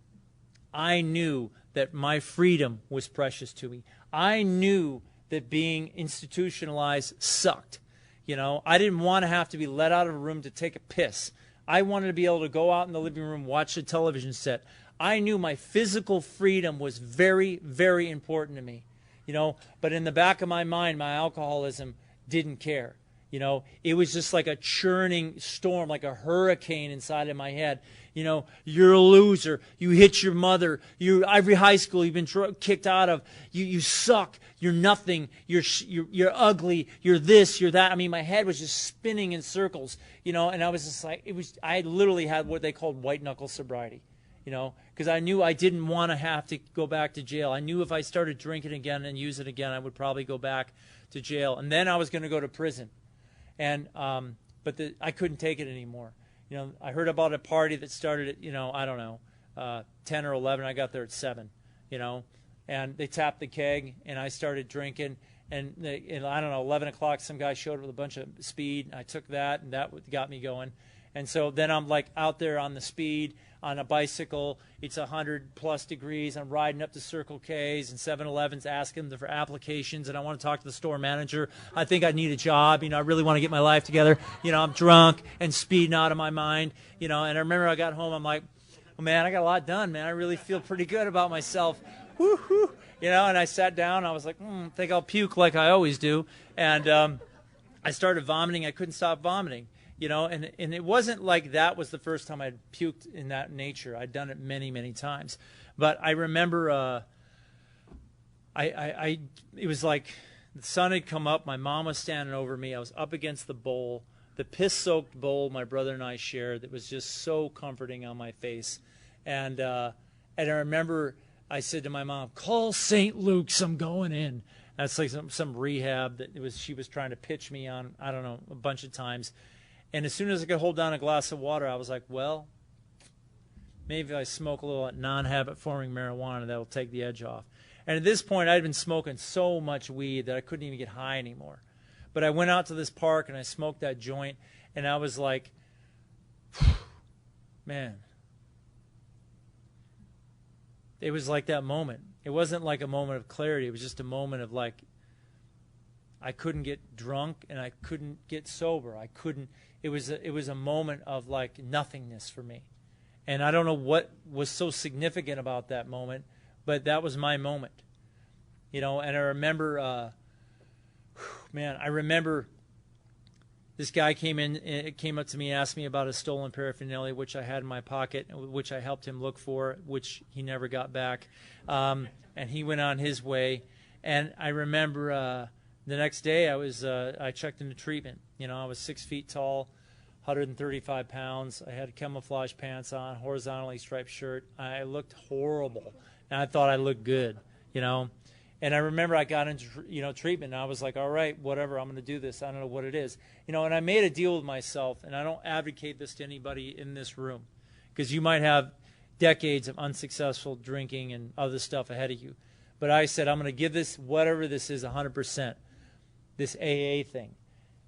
I knew that my freedom was precious to me. I knew that being institutionalized sucked. You know, I didn't want to have to be let out of a room to take a piss. I wanted to be able to go out in the living room, watch the television set. I knew my physical freedom was very, very important to me. You know, but in the back of my mind, my alcoholism didn't care. You know, it was just like a churning storm, like a hurricane inside of my head. You know, you're a loser. You hit your mother. Every high school you've been kicked out of. You suck. You're nothing. You're ugly. You're this. You're that. I mean, my head was just spinning in circles. You know, and I was just like, I literally had what they called white knuckle sobriety. You know, because I knew I didn't want to have to go back to jail. I knew if I started drinking again and use it again, I would probably go back to jail, and then I was going to go to prison. And but I couldn't take it anymore. You know, I heard about a party that started at, you know, I don't know, 10 or 11. I got there at 7, you know, and they tapped the keg, and I started drinking. And I don't know, 11 o'clock, some guy showed up with a bunch of speed. I took that, and that got me going. And so then I'm like out there on the speed on a bicycle. It's 100+ degrees. I'm riding up to Circle K's and 7-Elevens, asking them for applications, and I want to talk to the store manager. I think I need a job. You know, I really want to get my life together. You know, I'm drunk and speeding out of my mind. You know, and I remember I got home. I'm like, oh, man, I got a lot done, man. I really feel pretty good about myself. Woo-hoo. You know, and I sat down. I was like, I think I'll puke like I always do. And I started vomiting. I couldn't stop vomiting. You know, and it wasn't like that was the first time I'd puked in that nature. I'd done it many, many times. But I remember it was like the sun had come up. My mom was standing over me. I was up against the bowl, the piss-soaked bowl my brother and I shared that was just so comforting on my face. And I remember I said to my mom, call St. Luke's, I'm going in. That's like some rehab that she was trying to pitch me on, I don't know, a bunch of times. And as soon as I could hold down a glass of water, I was like, well, maybe if I smoke a little non-habit forming marijuana, that'll take the edge off. And at this point, I'd been smoking so much weed that I couldn't even get high anymore. But I went out to this park and I smoked that joint, and I was like, man. It was like that moment. It wasn't like a moment of clarity. It was just a moment of like, I couldn't get drunk and I couldn't get sober. I couldn't. It was a moment of like nothingness for me. And I don't know what was so significant about that moment, but that was my moment. You know, and I remember, I remember this guy came up to me and asked me about a stolen paraphernalia, which I had in my pocket, which I helped him look for, which he never got back. And he went on his way. And I remember the next day I checked into treatment. You know, I was 6 feet tall, 135 pounds. I had camouflage pants on, horizontally striped shirt. I looked horrible, and I thought I looked good, you know. And I remember I got into, treatment, and I was like, all right, whatever, I'm going to do this. I don't know what it is. You know, and I made a deal with myself, and I don't advocate this to anybody in this room, because you might have decades of unsuccessful drinking and other stuff ahead of you. But I said, I'm going to give this, whatever this is, 100%, this AA thing.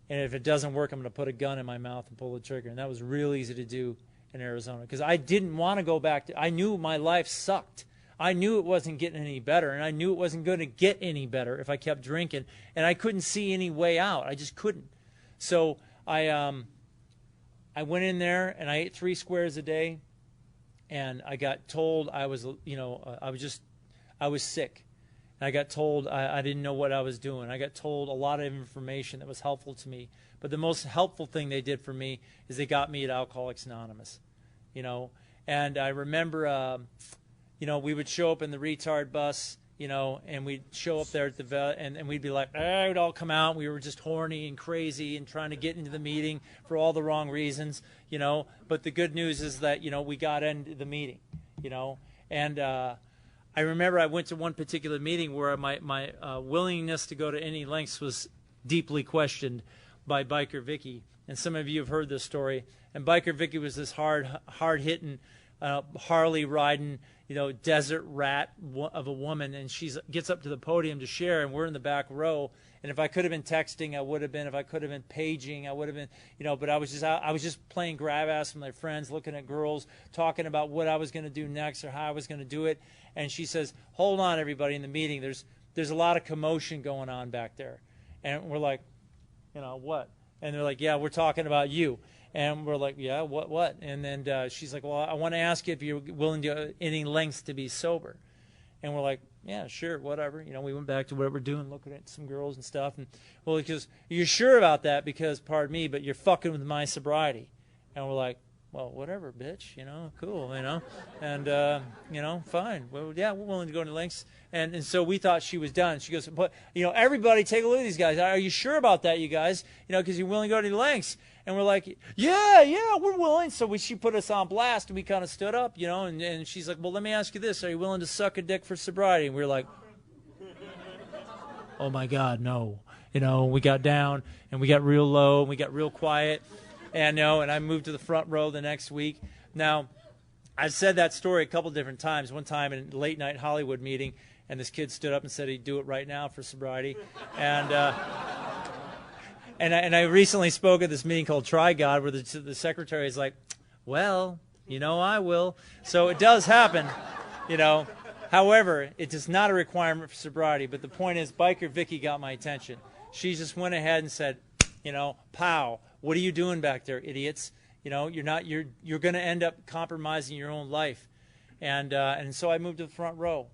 And if it doesn't work, I'm going to put a gun in my mouth and pull the trigger. And that was real easy to do in Arizona, because I didn't want to go back to, I knew my life sucked. I knew it wasn't getting any better, and I knew it wasn't going to get any better if I kept drinking, and I couldn't see any way out. I just couldn't. So I went in there, and I ate 3 squares a day, and I got told I was, I was sick. And I got told I didn't know what I was doing. I got told a lot of information that was helpful to me. But the most helpful thing they did for me is they got me at Alcoholics Anonymous, you know. And I remember, we would show up in the retard bus, and we'd show up there at the vet, and we'd be like, we'd all come out. We were just horny and crazy and trying to get into the meeting for all the wrong reasons, But the good news is that, we got into the meeting, And I remember I went to one particular meeting where my willingness to go to any lengths was deeply questioned by Biker Vicky. And some of you have heard this story. And Biker Vicky was this hard-hitting, Harley-riding, desert rat of a woman. And she gets up to the podium to share, and we're in the back row. And if I could have been texting, I would have been. If I could have been paging, I would have been. But I was just playing grab ass with my friends, looking at girls, talking about what I was going to do next or how I was going to do it. And she says, "Hold on, everybody in the meeting. There's a lot of commotion going on back there." And we're like, what? And they're like, "Yeah, we're talking about you." And we're like, "Yeah, what?" And then she's like, "Well, I want to ask you if you're willing to go any lengths to be sober." And we're like, yeah, sure, whatever. You know, we went back to what we're doing, looking at some girls and stuff. And, well, he goes, you're sure about that because, pardon me, but you're fucking with my sobriety. And we're like, well, whatever, bitch, you know, cool, you know. And, you know, fine. Well, yeah, we're willing to go into lengths. And so we thought she was done. She goes, but, you know, everybody take a look at these guys. Are you sure about that, you guys? You know, because you're willing to go to any lengths. And we're like, yeah, we're willing. So she put us on blast, and we kind of stood up, you know, and she's like, well, let me ask you this. Are you willing to suck a dick for sobriety? And we were like, oh, my God, no. You know, we got down, and we got real low, and we got real quiet. And, and I moved to the front row the next week. Now, I've said that story a couple different times. One time in a late-night Hollywood meeting, and this kid stood up and said he'd do it right now for sobriety. And I recently spoke at this meeting called Try God, where the secretary is like, well, you know, I will. So it does happen, you know. However, it is not a requirement for sobriety. But the point is, Biker Vicky got my attention. She just went ahead and said, you know, pow, what are you doing back there, idiots? You know, you're going to end up compromising your own life. And so I moved to the front row,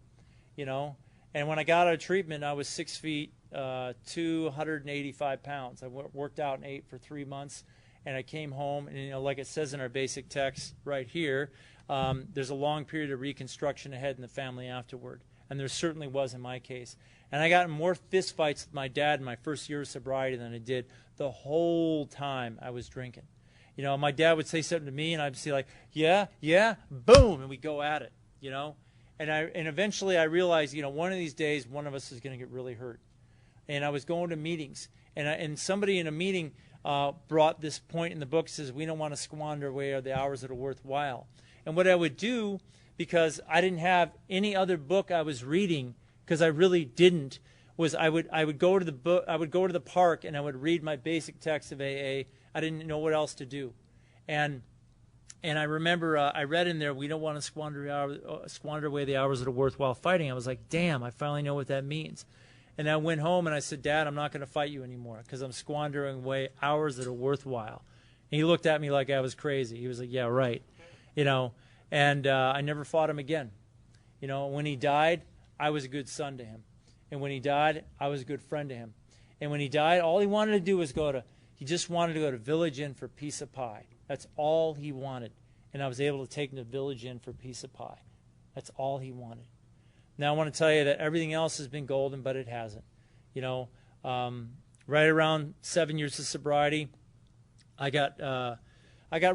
you know. And when I got out of treatment, I was 6 feet, 285 pounds. I worked out and ate for 3 months, and I came home, and, you know, like it says in our basic text right here, there's a long period of reconstruction ahead in the family afterward, and there certainly was in my case. And I got in more fist fights with my dad in my first year of sobriety than I did the whole time I was drinking. You know, my dad would say something to me, and I'd say like, yeah, boom, and we'd go at it, you know. And eventually I realized, you know, one of these days one of us is going to get really hurt. And I was going to meetings, and somebody in a meeting brought this point in the book, says we don't want to squander away the hours that are worthwhile. And what I would do, because I didn't have any other book I was reading, because I really didn't, was I would go to the park and I would read my basic text of AA. I didn't know what else to do, and I remember I read in there, we don't want to squander away the hours that are worthwhile fighting. I was like, damn, I finally know what that means. And I went home and I said, Dad, I'm not going to fight you anymore because I'm squandering away hours that are worthwhile. And he looked at me like I was crazy. He was like, yeah, right. You know, and I never fought him again. You know, when he died, I was a good son to him. And when he died, I was a good friend to him. And when he died, all he wanted to do was he just wanted to go to Village Inn for a piece of pie. That's all he wanted. And I was able to take him to Village Inn for a piece of pie. That's all he wanted. Now I want to tell you that everything else has been golden, but it hasn't. You know, right around 7 years of sobriety, I got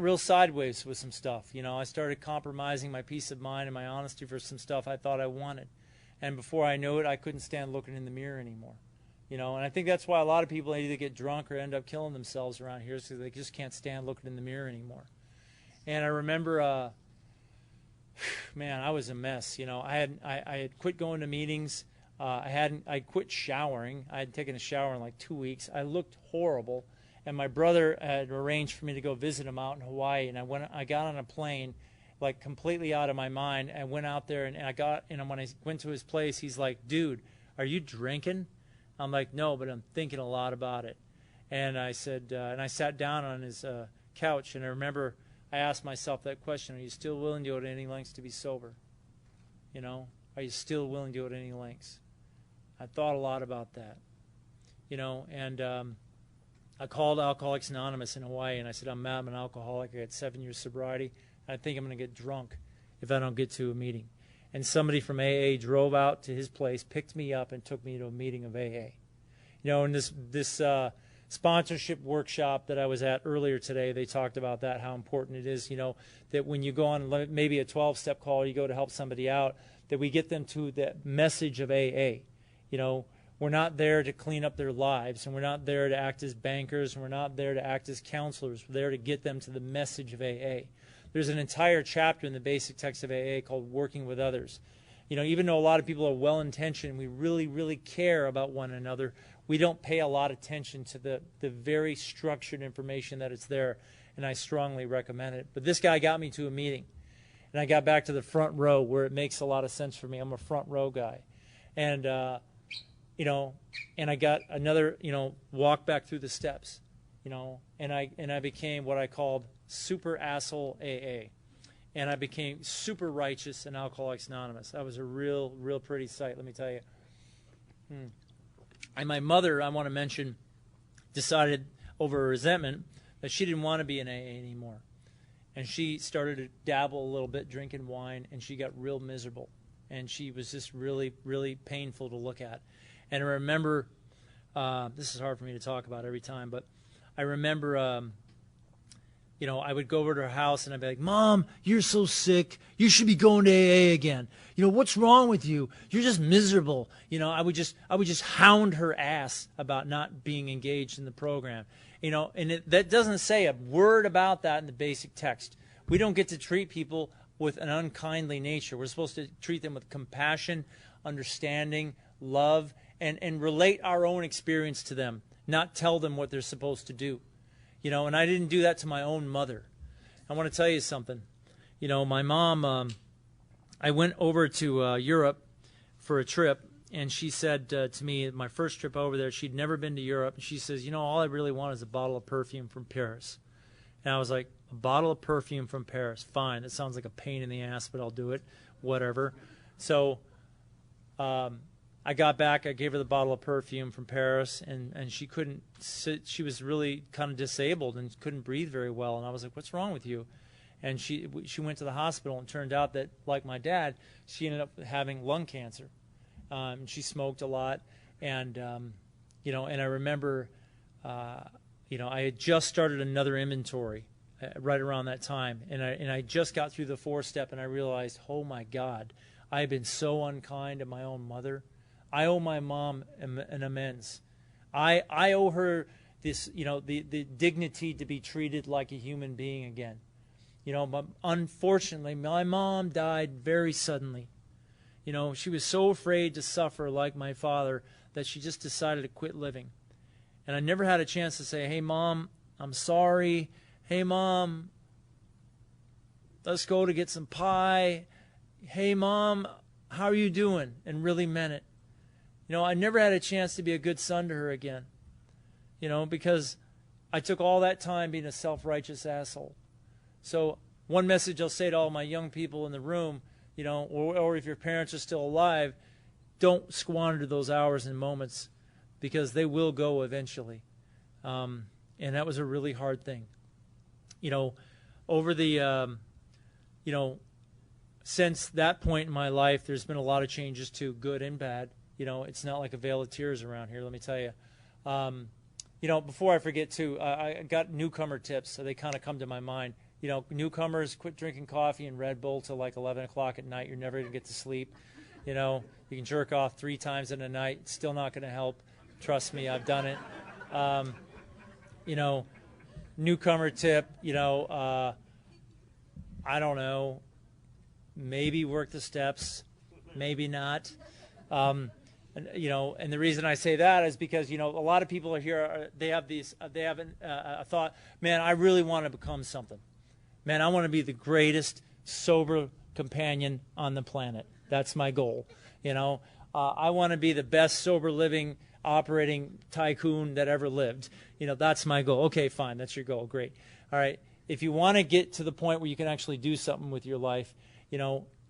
real sideways with some stuff. You know, I started compromising my peace of mind and my honesty for some stuff I thought I wanted. And before I knew it, I couldn't stand looking in the mirror anymore. You know, and I think that's why a lot of people either get drunk or end up killing themselves around here, because they just can't stand looking in the mirror anymore. And I remember, man, I was a mess. You know, I had quit going to meetings. I quit showering. I had taken a shower in like 2 weeks. I looked horrible, and my brother had arranged for me to go visit him out in Hawaii. And I got on a plane, like completely out of my mind. I went out there, and when I went to his place, he's like, "Dude, are you drinking?" I'm like, "No, but I'm thinking a lot about it." And I said, and I sat down on his couch, and I remember I asked myself that question: are you still willing to go to any lengths to be sober? You know, are you still willing to go to any lengths? I thought a lot about that, you know, and I called Alcoholics Anonymous in Hawaii, and I said, I'm an alcoholic. I got 7 years sobriety. I think I'm going to get drunk if I don't get to a meeting. And somebody from AA drove out to his place, picked me up, and took me to a meeting of AA. You know, in this sponsorship workshop that I was at earlier today, they talked about that, how important it is, you know, that when you go on maybe a 12-step call, you go to help somebody out, that we get them to the message of AA. You know, we're not there to clean up their lives, and we're not there to act as bankers, and we're not there to act as counselors. We're there to get them to the message of AA. There's an entire chapter in the basic text of AA called Working with Others. You know, even though a lot of people are well-intentioned, we really, really care about one another, we don't pay a lot of attention to the very structured information that is there, and I strongly recommend it. But this guy got me to a meeting, and I got back to the front row where it makes a lot of sense for me. I'm a front row guy. And, you know, and I got another, you know, walk back through the steps, you know, and I became what I called super asshole AA. and I became super righteous in Alcoholics Anonymous. That was a real pretty sight, let me tell you. And my mother, I want to mention, decided over a resentment that she didn't want to be in AA anymore. And she started to dabble a little bit, drinking wine, and she got real miserable. And she was just really, really painful to look at. And I remember, this is hard for me to talk about every time, but I remember, I would go over to her house and I'd be like, Mom, you're so sick. You should be going to AA again. What's wrong with you? You're just miserable. I would just hound her ass about not being engaged in the program. And that doesn't say a word about that in the basic text. We don't get to treat people with an unkindly nature. We're supposed to treat them with compassion, understanding, love, and relate our own experience to them, not tell them what they're supposed to do. And I didn't do that to my own mother. I want to tell you something. My mom, I went over to Europe for a trip, and she said to me, my first trip over there, she'd never been to Europe, and she says, all I really want is a bottle of perfume from Paris. And I was like, a bottle of perfume from Paris, fine. That sounds like a pain in the ass, but I'll do it, whatever. So I got back, I gave her the bottle of perfume from Paris, and she couldn't sit. She was really kind of disabled and couldn't breathe very well. And I was like, what's wrong with you? And she went to the hospital, and it turned out that, like my dad, she ended up having lung cancer. She smoked a lot, and and I remember, I had just started another inventory right around that time, and I just got through the 4-step, and I realized, oh my God, I have been so unkind to my own mother. I owe my mom an amends. I owe her this, the dignity to be treated like a human being again. But unfortunately, my mom died very suddenly. She was so afraid to suffer like my father that she just decided to quit living. And I never had a chance to say, hey, Mom, I'm sorry. Hey, Mom, let's go to get some pie. Hey, Mom, how are you doing? And really meant it. I never had a chance to be a good son to her again, because I took all that time being a self-righteous asshole. So one message I'll say to all my young people in the room, or if your parents are still alive, don't squander those hours and moments, because they will go eventually. And that was a really hard thing. Over the, since that point in my life, there's been a lot of changes too, good and bad. It's not like a veil of tears around here, let me tell you. Before I forget too, I got newcomer tips, so they kind of come to my mind. Newcomers, quit drinking coffee and Red Bull till like 11 o'clock at night. You're never going to get to sleep. You can jerk off 3 times in a night. It's still not going to help. Trust me, I've done it. Newcomer tip, I don't know, maybe work the steps, maybe not. And the reason I say that is because, a lot of people are here, they have a thought, man, I really want to become something. Man, I want to be the greatest sober companion on the planet. That's my goal. I want to be the best sober living operating tycoon that ever lived. That's my goal. Okay, fine. That's your goal. Great. All right. If you want to get to the point where you can actually do something with your life,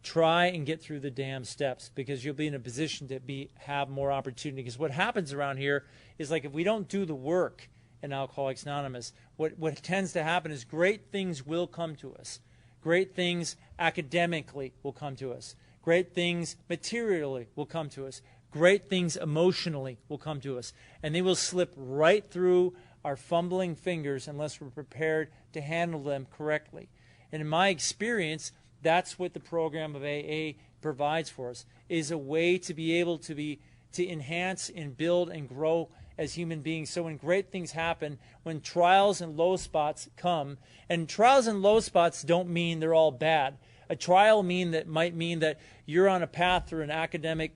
try and get through the damn steps, because you'll be in a position to have more opportunity. Because what happens around here is, like, if we don't do the work in Alcoholics Anonymous, what tends to happen is great things will come to us. Great things academically will come to us. Great things materially will come to us. Great things emotionally will come to us. And they will slip right through our fumbling fingers unless we're prepared to handle them correctly. And in my experience, that's what the program of AA provides for us, is a way to be able to enhance and build and grow as human beings. So when great things happen, when trials and low spots come, and trials and low spots don't mean they're all bad. A trial might mean that you're on a path through an academic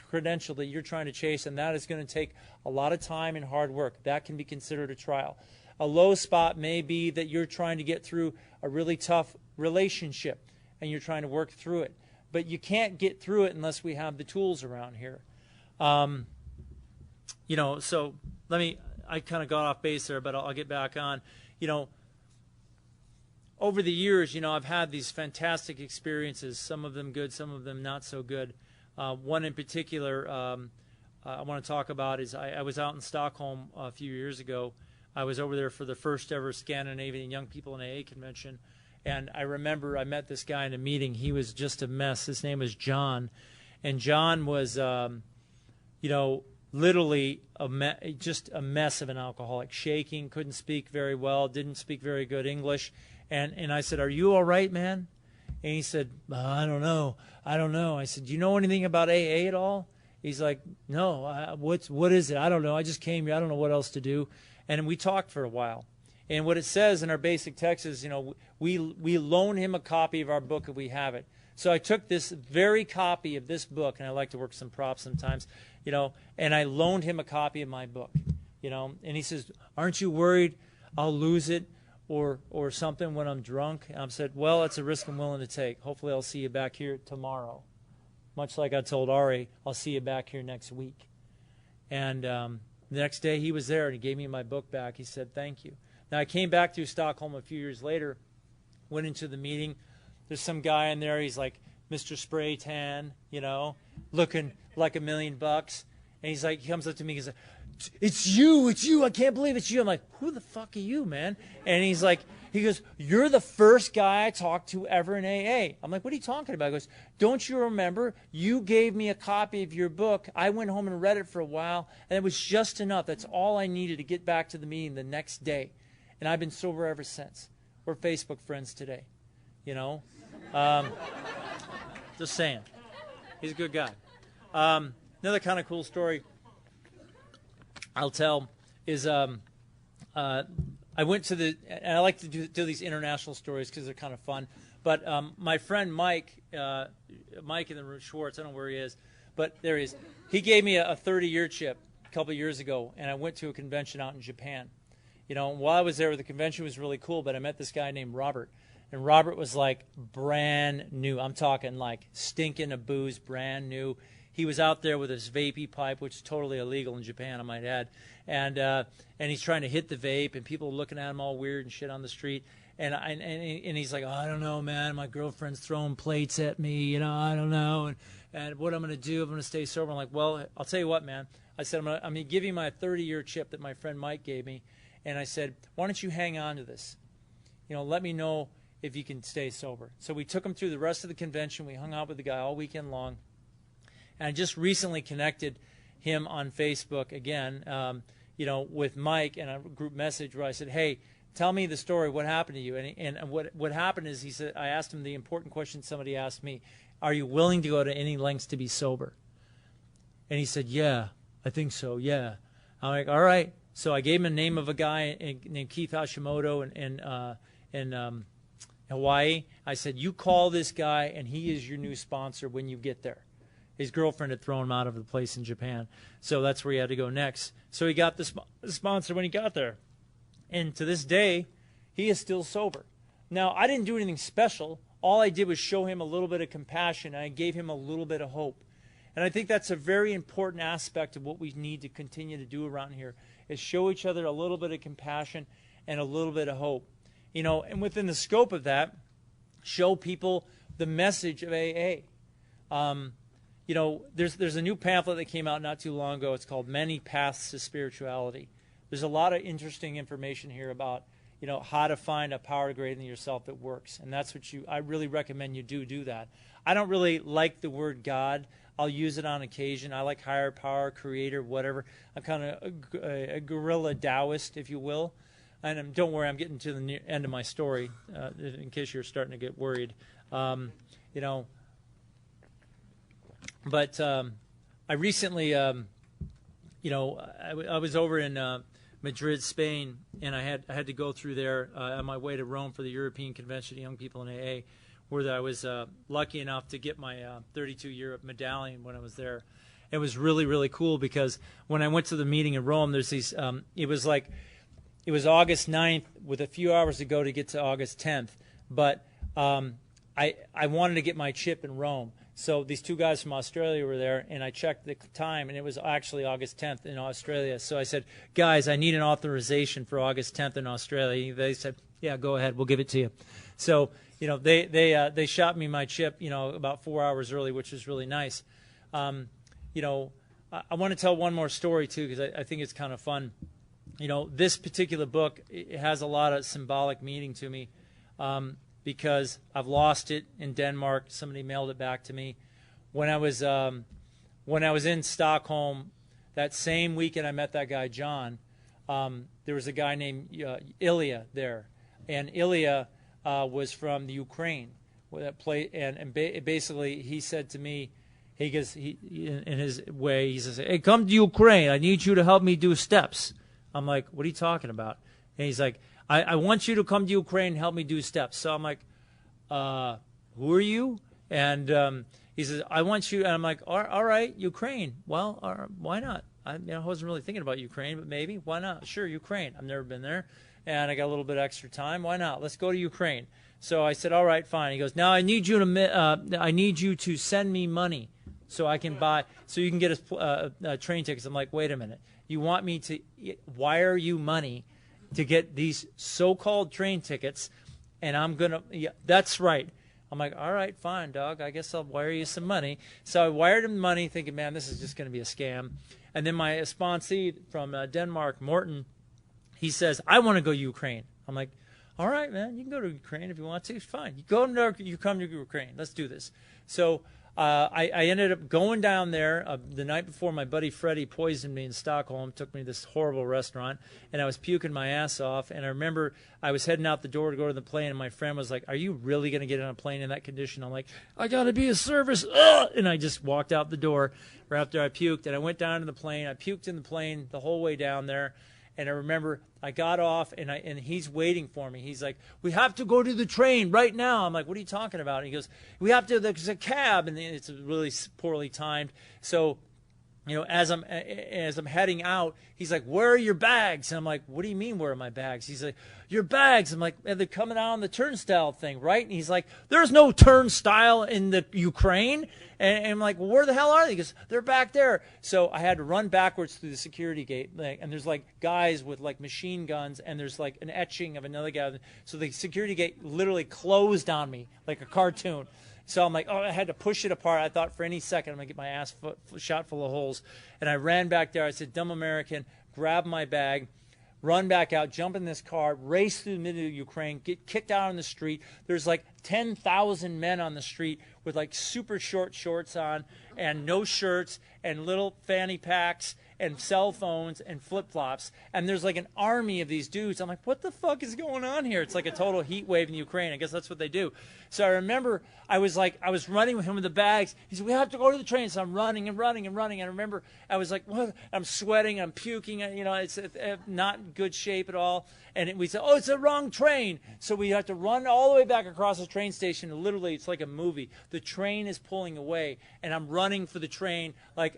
credential that you're trying to chase, and that is going to take a lot of time and hard work. That can be considered a trial. A low spot may be that you're trying to get through a really tough relationship, and you're trying to work through it. But you can't get through it unless we have the tools around here. So I kind of got off base there, but I'll get back on. over the years, you know, I've had these fantastic experiences, some of them good, some of them not so good. One in particular I want to talk about is I was out in Stockholm a few years ago. I was over there for the first ever Scandinavian Young People in AA convention. And I remember I met this guy in a meeting. He was just a mess. His name was John. And John was, you know, literally just a mess of an alcoholic, shaking, couldn't speak very well, didn't speak very good English. And I said, "Are you all right, man?" And he said, "I don't know. I don't know." I said, "Do you know anything about AA at all?" He's like, "No, what is it? I don't know. I just came here. I don't know what else to do." And we talked for a while. And what it says in our basic text is, you know, we loan him a copy of our book if we have it. So I took this very copy of this book, and I like to work some props sometimes, you know, and I loaned him a copy of my book, you know. And he says, "Aren't you worried I'll lose it or something when I'm drunk?" And I said, "Well, it's a risk I'm willing to take. Hopefully I'll see you back here tomorrow." Much like I told Ari, I'll see you back here next week. And the next day he was there, and he gave me my book back. He said, "Thank you." Now, I came back to Stockholm a few years later, went into the meeting. There's some guy in there. He's like Mr. Spray Tan, you know, looking like $1 million. And he's like, he comes up to me, he's like, it's you. I can't believe it's you." I'm like, "Who the fuck are you, man?" And he's like, he goes, "You're the first guy I talked to ever in AA." I'm like, "What are you talking about?" He goes, "Don't you remember? You gave me a copy of your book. I went home and read it for a while, and it was just enough. That's all I needed to get back to the meeting the next day. And I've been sober ever since. We're Facebook friends today, you know." Just saying. He's a good guy. Another kind of cool story I'll tell is I went to and I like to do these international stories because they're kind of fun. But my friend Mike in the room, Schwartz, I don't know where he is, but there he is. He gave me a 30-year chip a couple of years ago, and I went to a convention out in Japan. You know, while I was there, the convention was really cool, but I met this guy named Robert. And Robert was like brand new. I'm talking like stinking of booze, brand new. He was out there with his vapey pipe, which is totally illegal in Japan, I might add. And he's trying to hit the vape, and people are looking at him all weird and shit on the street. And he's like, "Oh, I don't know, man. My girlfriend's throwing plates at me. You know, I don't know. And what I'm going to do, I'm going to stay sober." I'm like, "Well, I'll tell you what, man." I said, I'm going to give you my 30-year chip that my friend Mike gave me. And I said, "Why don't you hang on to this? You know, let me know if you can stay sober." So we took him through the rest of the convention. We hung out with the guy all weekend long. And I just recently connected him on Facebook again, you know, with Mike in a group message where I said, "Hey, tell me the story. What happened to you?" And what happened is he said, I asked him the important question somebody asked me: "Are you willing to go to any lengths to be sober?" And he said, "Yeah, I think so, yeah." I'm like, "All right." So I gave him the name of a guy named Keith Hashimoto in Hawaii. I said, "You call this guy, and he is your new sponsor when you get there." His girlfriend had thrown him out of the place in Japan, so that's where he had to go next. So he got the sponsor when he got there. And to this day, he is still sober. Now, I didn't do anything special. All I did was show him a little bit of compassion, and I gave him a little bit of hope. And I think that's a very important aspect of what we need to continue to do around here, is show each other a little bit of compassion and a little bit of hope. You know, and within the scope of that, show people the message of AA. You know, there's a new pamphlet that came out not too long ago. It's called Many Paths to Spirituality. There's a lot of interesting information here about, you know, how to find a power greater than yourself that works. And that's what I really recommend you do that. I don't really like the word God. I'll use it on occasion. I like higher power, creator, whatever. I'm kind of a guerrilla Taoist, if you will. And don't worry, I'm getting to the end of my story, in case you're starting to get worried. You know, but I recently, you know, I was over in Madrid, Spain, and I had to go through there on my way to Rome for the European Convention of Young People in AA, where I was lucky enough to get my 32-year medallion when I was there. It was really, really cool because when I went to the meeting in Rome, there's these, it was August 9th with a few hours to go to get to August 10th. But I wanted to get my chip in Rome. So these two guys from Australia were there, and I checked the time, and it was actually August 10th in Australia. So I said, "Guys, I need an authorization for August 10th in Australia." They said, Yeah, go ahead. We'll give it to you. So, you know, they shot me my chip, you know, about 4 hours early, which was really nice. You know, I want to tell one more story, too, because I think it's kind of fun. You know, this particular book, it has a lot of symbolic meaning to me because I've lost it in Denmark. Somebody mailed it back to me. When I was in Stockholm, that same weekend I met that guy, John, there was a guy named Ilya there. And Ilya was from the Ukraine. Basically, he said to me, he goes, in his way, he says, hey, come to Ukraine. I need you to help me do steps. I'm like, what are you talking about? And he's like, I want you to come to Ukraine and help me do steps. So I'm like, who are you? And he says, I want you. And I'm like, all right, Ukraine. Well, why not? I wasn't really thinking about Ukraine, but maybe. Why not? Sure, Ukraine. I've never been there. And I got a little bit extra time. Why not? Let's go to Ukraine. So I said, all right, fine. He goes, now I need you to send me money so I can buy, so you can get train tickets. I'm like, wait a minute. You want me to wire you money to get these so-called train tickets, and I'm going to, yeah, that's right. I'm like, all right, fine, dog. I guess I'll wire you some money. So I wired him money thinking, man, this is just going to be a scam. And then my sponsee from Denmark, Morton, he says, I want to go to Ukraine. I'm like, all right, man, you can go to Ukraine if you want to. It's fine. You come to Ukraine. Let's do this. So I ended up going down there the night before. My buddy Freddie poisoned me in Stockholm, took me to this horrible restaurant, and I was puking my ass off. And I remember I was heading out the door to go to the plane, and my friend was like, are you really going to get on a plane in that condition? I'm like, I got to be of service. Ugh! And I just walked out the door right after I puked, and I went down to the plane. I puked in the plane the whole way down there. And I remember I got off, and he's waiting for me. He's like, we have to go to the train right now. I'm like, what are you talking about? And he goes, we have to, there's a cab. And it's really poorly timed. So, you know, as I'm heading out, he's like, where are your bags? And I'm like, what do you mean, where are my bags? He's like, your bags. I'm like, they're coming out on the turnstile thing, right? And he's like, there's no turnstile in the Ukraine. And I'm like, well, where the hell are they? He goes, they're back there. So I had to run backwards through the security gate. And there's like guys with like machine guns, and there's like an etching of another guy. So the security gate literally closed on me like a cartoon. So I'm like, oh, I had to push it apart. I thought for any second I'm going to get my ass shot full of holes. And I ran back there. I said, dumb American, grab my bag, run back out, jump in this car, race through the middle of Ukraine, get kicked out on the street. There's like 10,000 men on the street with like super short shorts on and no shirts and little fanny packs and cell phones and flip-flops. And there's like an army of these dudes. I'm like, what the fuck is going on here? It's like a total heat wave in Ukraine. I guess that's what they do. So I remember I was running with him with the bags. He said, we have to go to the train. So I'm running and running and running. And I remember I was like, what? I'm sweating. I'm puking. You know, it's not in good shape at all. And we said, oh, it's the wrong train. So we have to run all the way back across the train station. And literally, it's like a movie. The train is pulling away, and I'm running for the train. Like,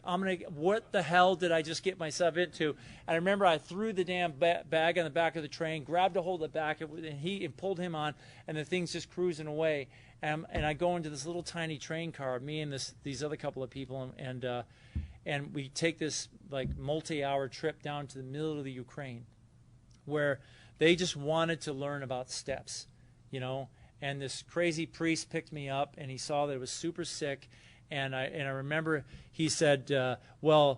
what the hell did I just get myself into? And I remember I threw the damn bag on the back of the train, grabbed a hold of the back, and pulled him on, and the thing's just cruising away. And I go into this little tiny train car, me and these other couple of people, and we take this like multi-hour trip down to the middle of the Ukraine, where they just wanted to learn about steps, you know. And this crazy priest picked me up, and he saw that I was super sick, and I remember he said, go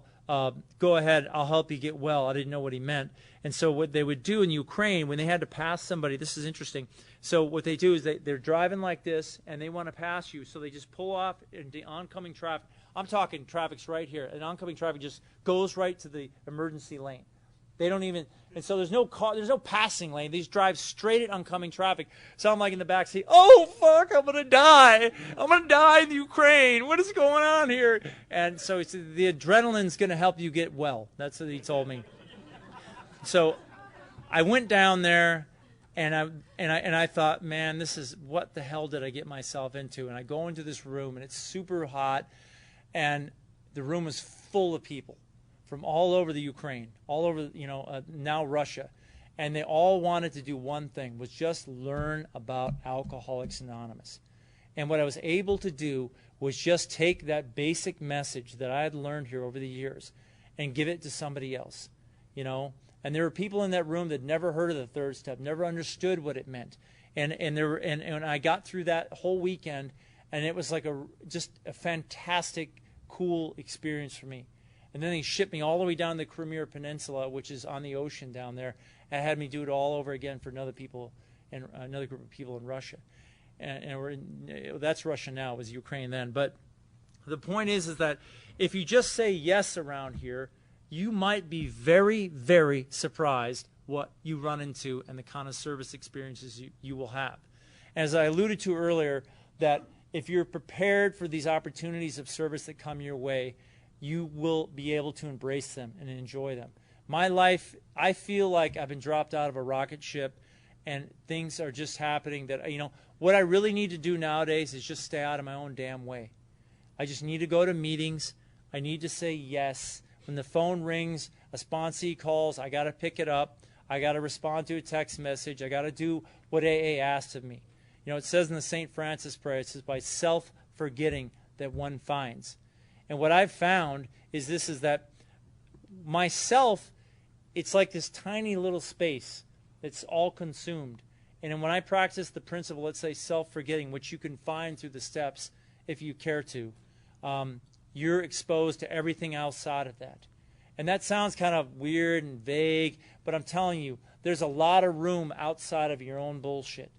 ahead, I'll help you get well. I didn't know what he meant. And so what they would do in Ukraine when they had to pass somebody, this is interesting. So what they do is they're driving like this, and they want to pass you, so they just pull off into oncoming traffic. I'm talking traffic's right here, and oncoming traffic just goes right to the emergency lane. They don't even, and so there's no passing lane. They just drive straight at oncoming traffic. So I'm like in the back seat, oh, fuck, I'm going to die. I'm going to die in the Ukraine. What is going on here? And so it's, the adrenaline's going to help you get well. That's what he told me. So I went down there, and I thought, man, this is, what the hell did I get myself into? And I go into this room, and it's super hot, and the room is full of people from all over the Ukraine, all over, now Russia. And they all wanted to do one thing, was just learn about Alcoholics Anonymous. And what I was able to do was just take that basic message that I had learned here over the years and give it to somebody else, you know. And there were people in that room that never heard of the third step, never understood what it meant. And I got through that whole weekend, and it was like just a fantastic, cool experience for me. And then they shipped me all the way down the Crimea Peninsula, which is on the ocean down there, and had me do it all over again for another group of people in Russia. And that's Russia now. It was Ukraine then. But the point is that if you just say yes around here, you might be very, very surprised what you run into and the kind of service experiences you will have. As I alluded to earlier, that if you're prepared for these opportunities of service that come your way, you will be able to embrace them and enjoy them. My life, I feel like I've been dropped out of a rocket ship, and things are just happening that, what I really need to do nowadays is just stay out of my own damn way. I just need to go to meetings. I need to say yes. When the phone rings, a sponsee calls, I got to pick it up. I got to respond to a text message. I got to do what AA asked of me. It says in the St. Francis prayer, it says, by self-forgetting that one finds. And what I've found is that myself, it's like this tiny little space that's all consumed. And when I practice the principle, let's say self-forgetting, which you can find through the steps if you care to, you're exposed to everything outside of that. And that sounds kind of weird and vague, but I'm telling you, there's a lot of room outside of your own bullshit.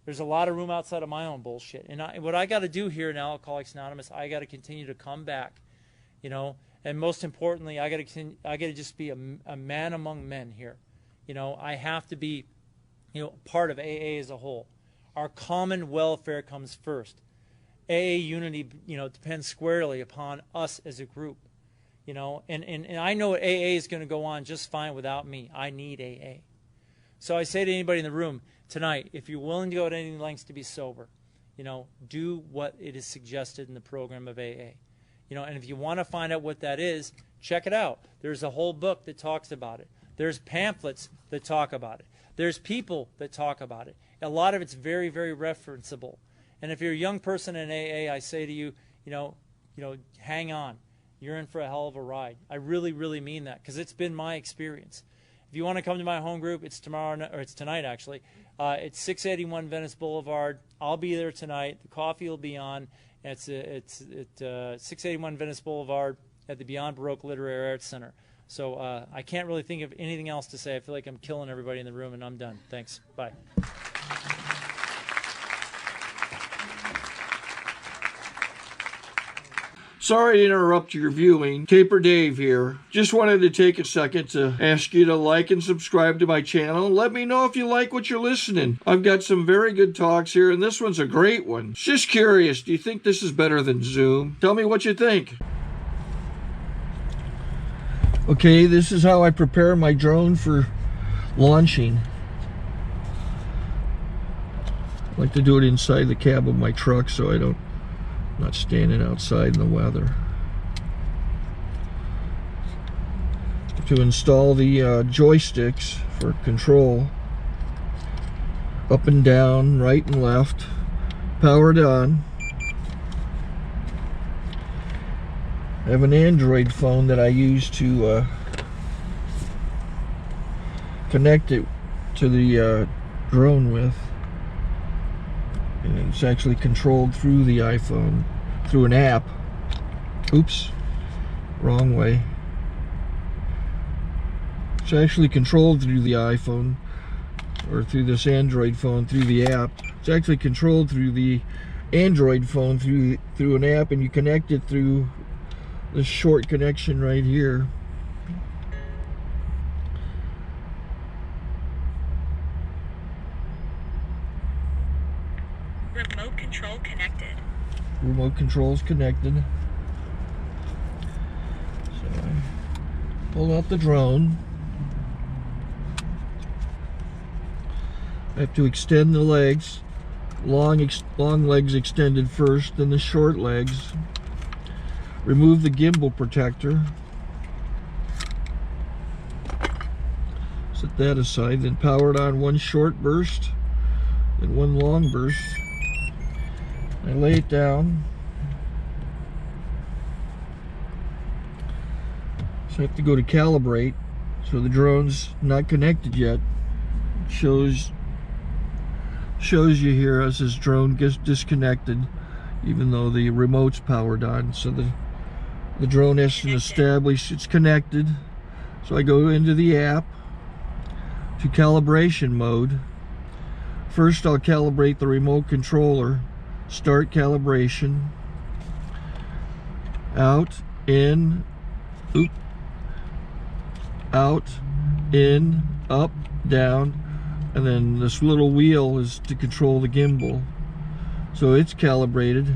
There's a lot of room outside of my own bullshit. And what I got to do here in Alcoholics Anonymous, I got to continue to come back, and most importantly, I got to just be a man among men here. I have to be, part of AA as a whole. Our common welfare comes first. AA unity, depends squarely upon us as a group, and I know AA is going to go on just fine without me. I need AA. So I say to anybody in the room tonight, if you're willing to go to any lengths to be sober, do what it is suggested in the program of AA. And if you want to find out what that is, check it out. There's a whole book that talks about it. There's pamphlets that talk about it. There's people that talk about it. A lot of it's very, very referenceable. And if you're a young person in AA, I say to you, hang on. You're in for a hell of a ride. I really, really mean that, because it's been my experience. If you want to come to my home group, it's tonight actually. It's 681 Venice Boulevard. I'll be there tonight. The coffee will be on. It's at 681 Venice Boulevard at the Beyond Baroque Literary Arts Center. So I can't really think of anything else to say. I feel like I'm killing everybody in the room, and I'm done. Thanks. Bye. Sorry to interrupt your viewing. Taper Dave here. Just wanted to take a second to ask you to like and subscribe to my channel. Let me know if you like what you're listening. I've got some very good talks here, and this one's a great one. Just curious, do you think this is better than Zoom? Tell me what you think. Okay, this is how I prepare my drone for launching. I like to do it inside the cab of my truck so I'm not standing outside in the weather. To install the joysticks for control, up and down, right and left, powered on. I have an Android phone that I use to connect it to the drone with. And it's actually controlled through the iPhone, through an app. Oops, wrong way. It's actually controlled through the iPhone, or through this Android phone, through the app. It's actually controlled through the Android phone, through an app, and you connect it through this short connection right here. Remote control connected. Remote control's connected. So I pull out the drone. I have to extend the legs. Long legs extended first, then the short legs. Remove the gimbal protector. Set that aside, then power it on one short burst, then one long burst. I lay it down. So I have to go to calibrate. So the drone's not connected yet. Shows you here as this drone gets disconnected, even though the remote's powered on. So the drone has to establish it's connected. So I go into the app to calibration mode. First I'll calibrate the remote controller. Start calibration. Out, in, oop, out, in, up, down, and then this little wheel is to control the gimbal. So it's calibrated.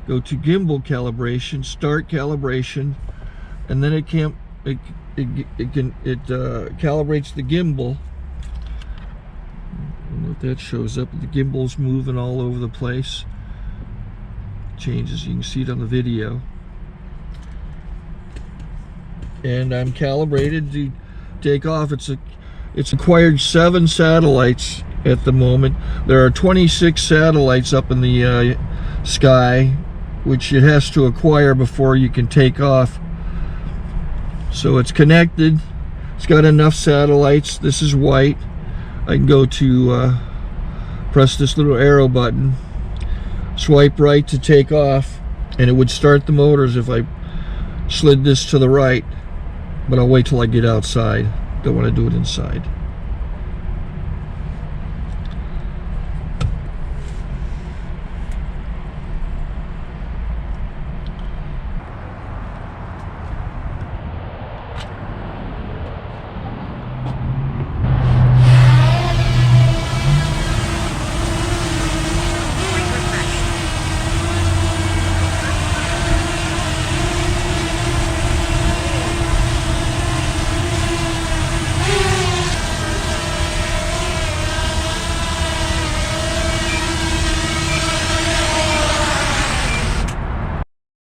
Go to gimbal calibration, start calibration, and then it calibrates the gimbal. I don't know if that shows up. The gimbal's moving all over the place. Changes, you can see it on the video. And I'm calibrated to take off. It's acquired 7 satellites at the moment. There are 26 satellites up in the sky, which it has to acquire before you can take off. So it's connected. It's got enough satellites. This is white. I can go to press this little arrow button, swipe right to take off, and it would start the motors if I slid this to the right. But I'll wait till I get outside. Don't want to do it inside.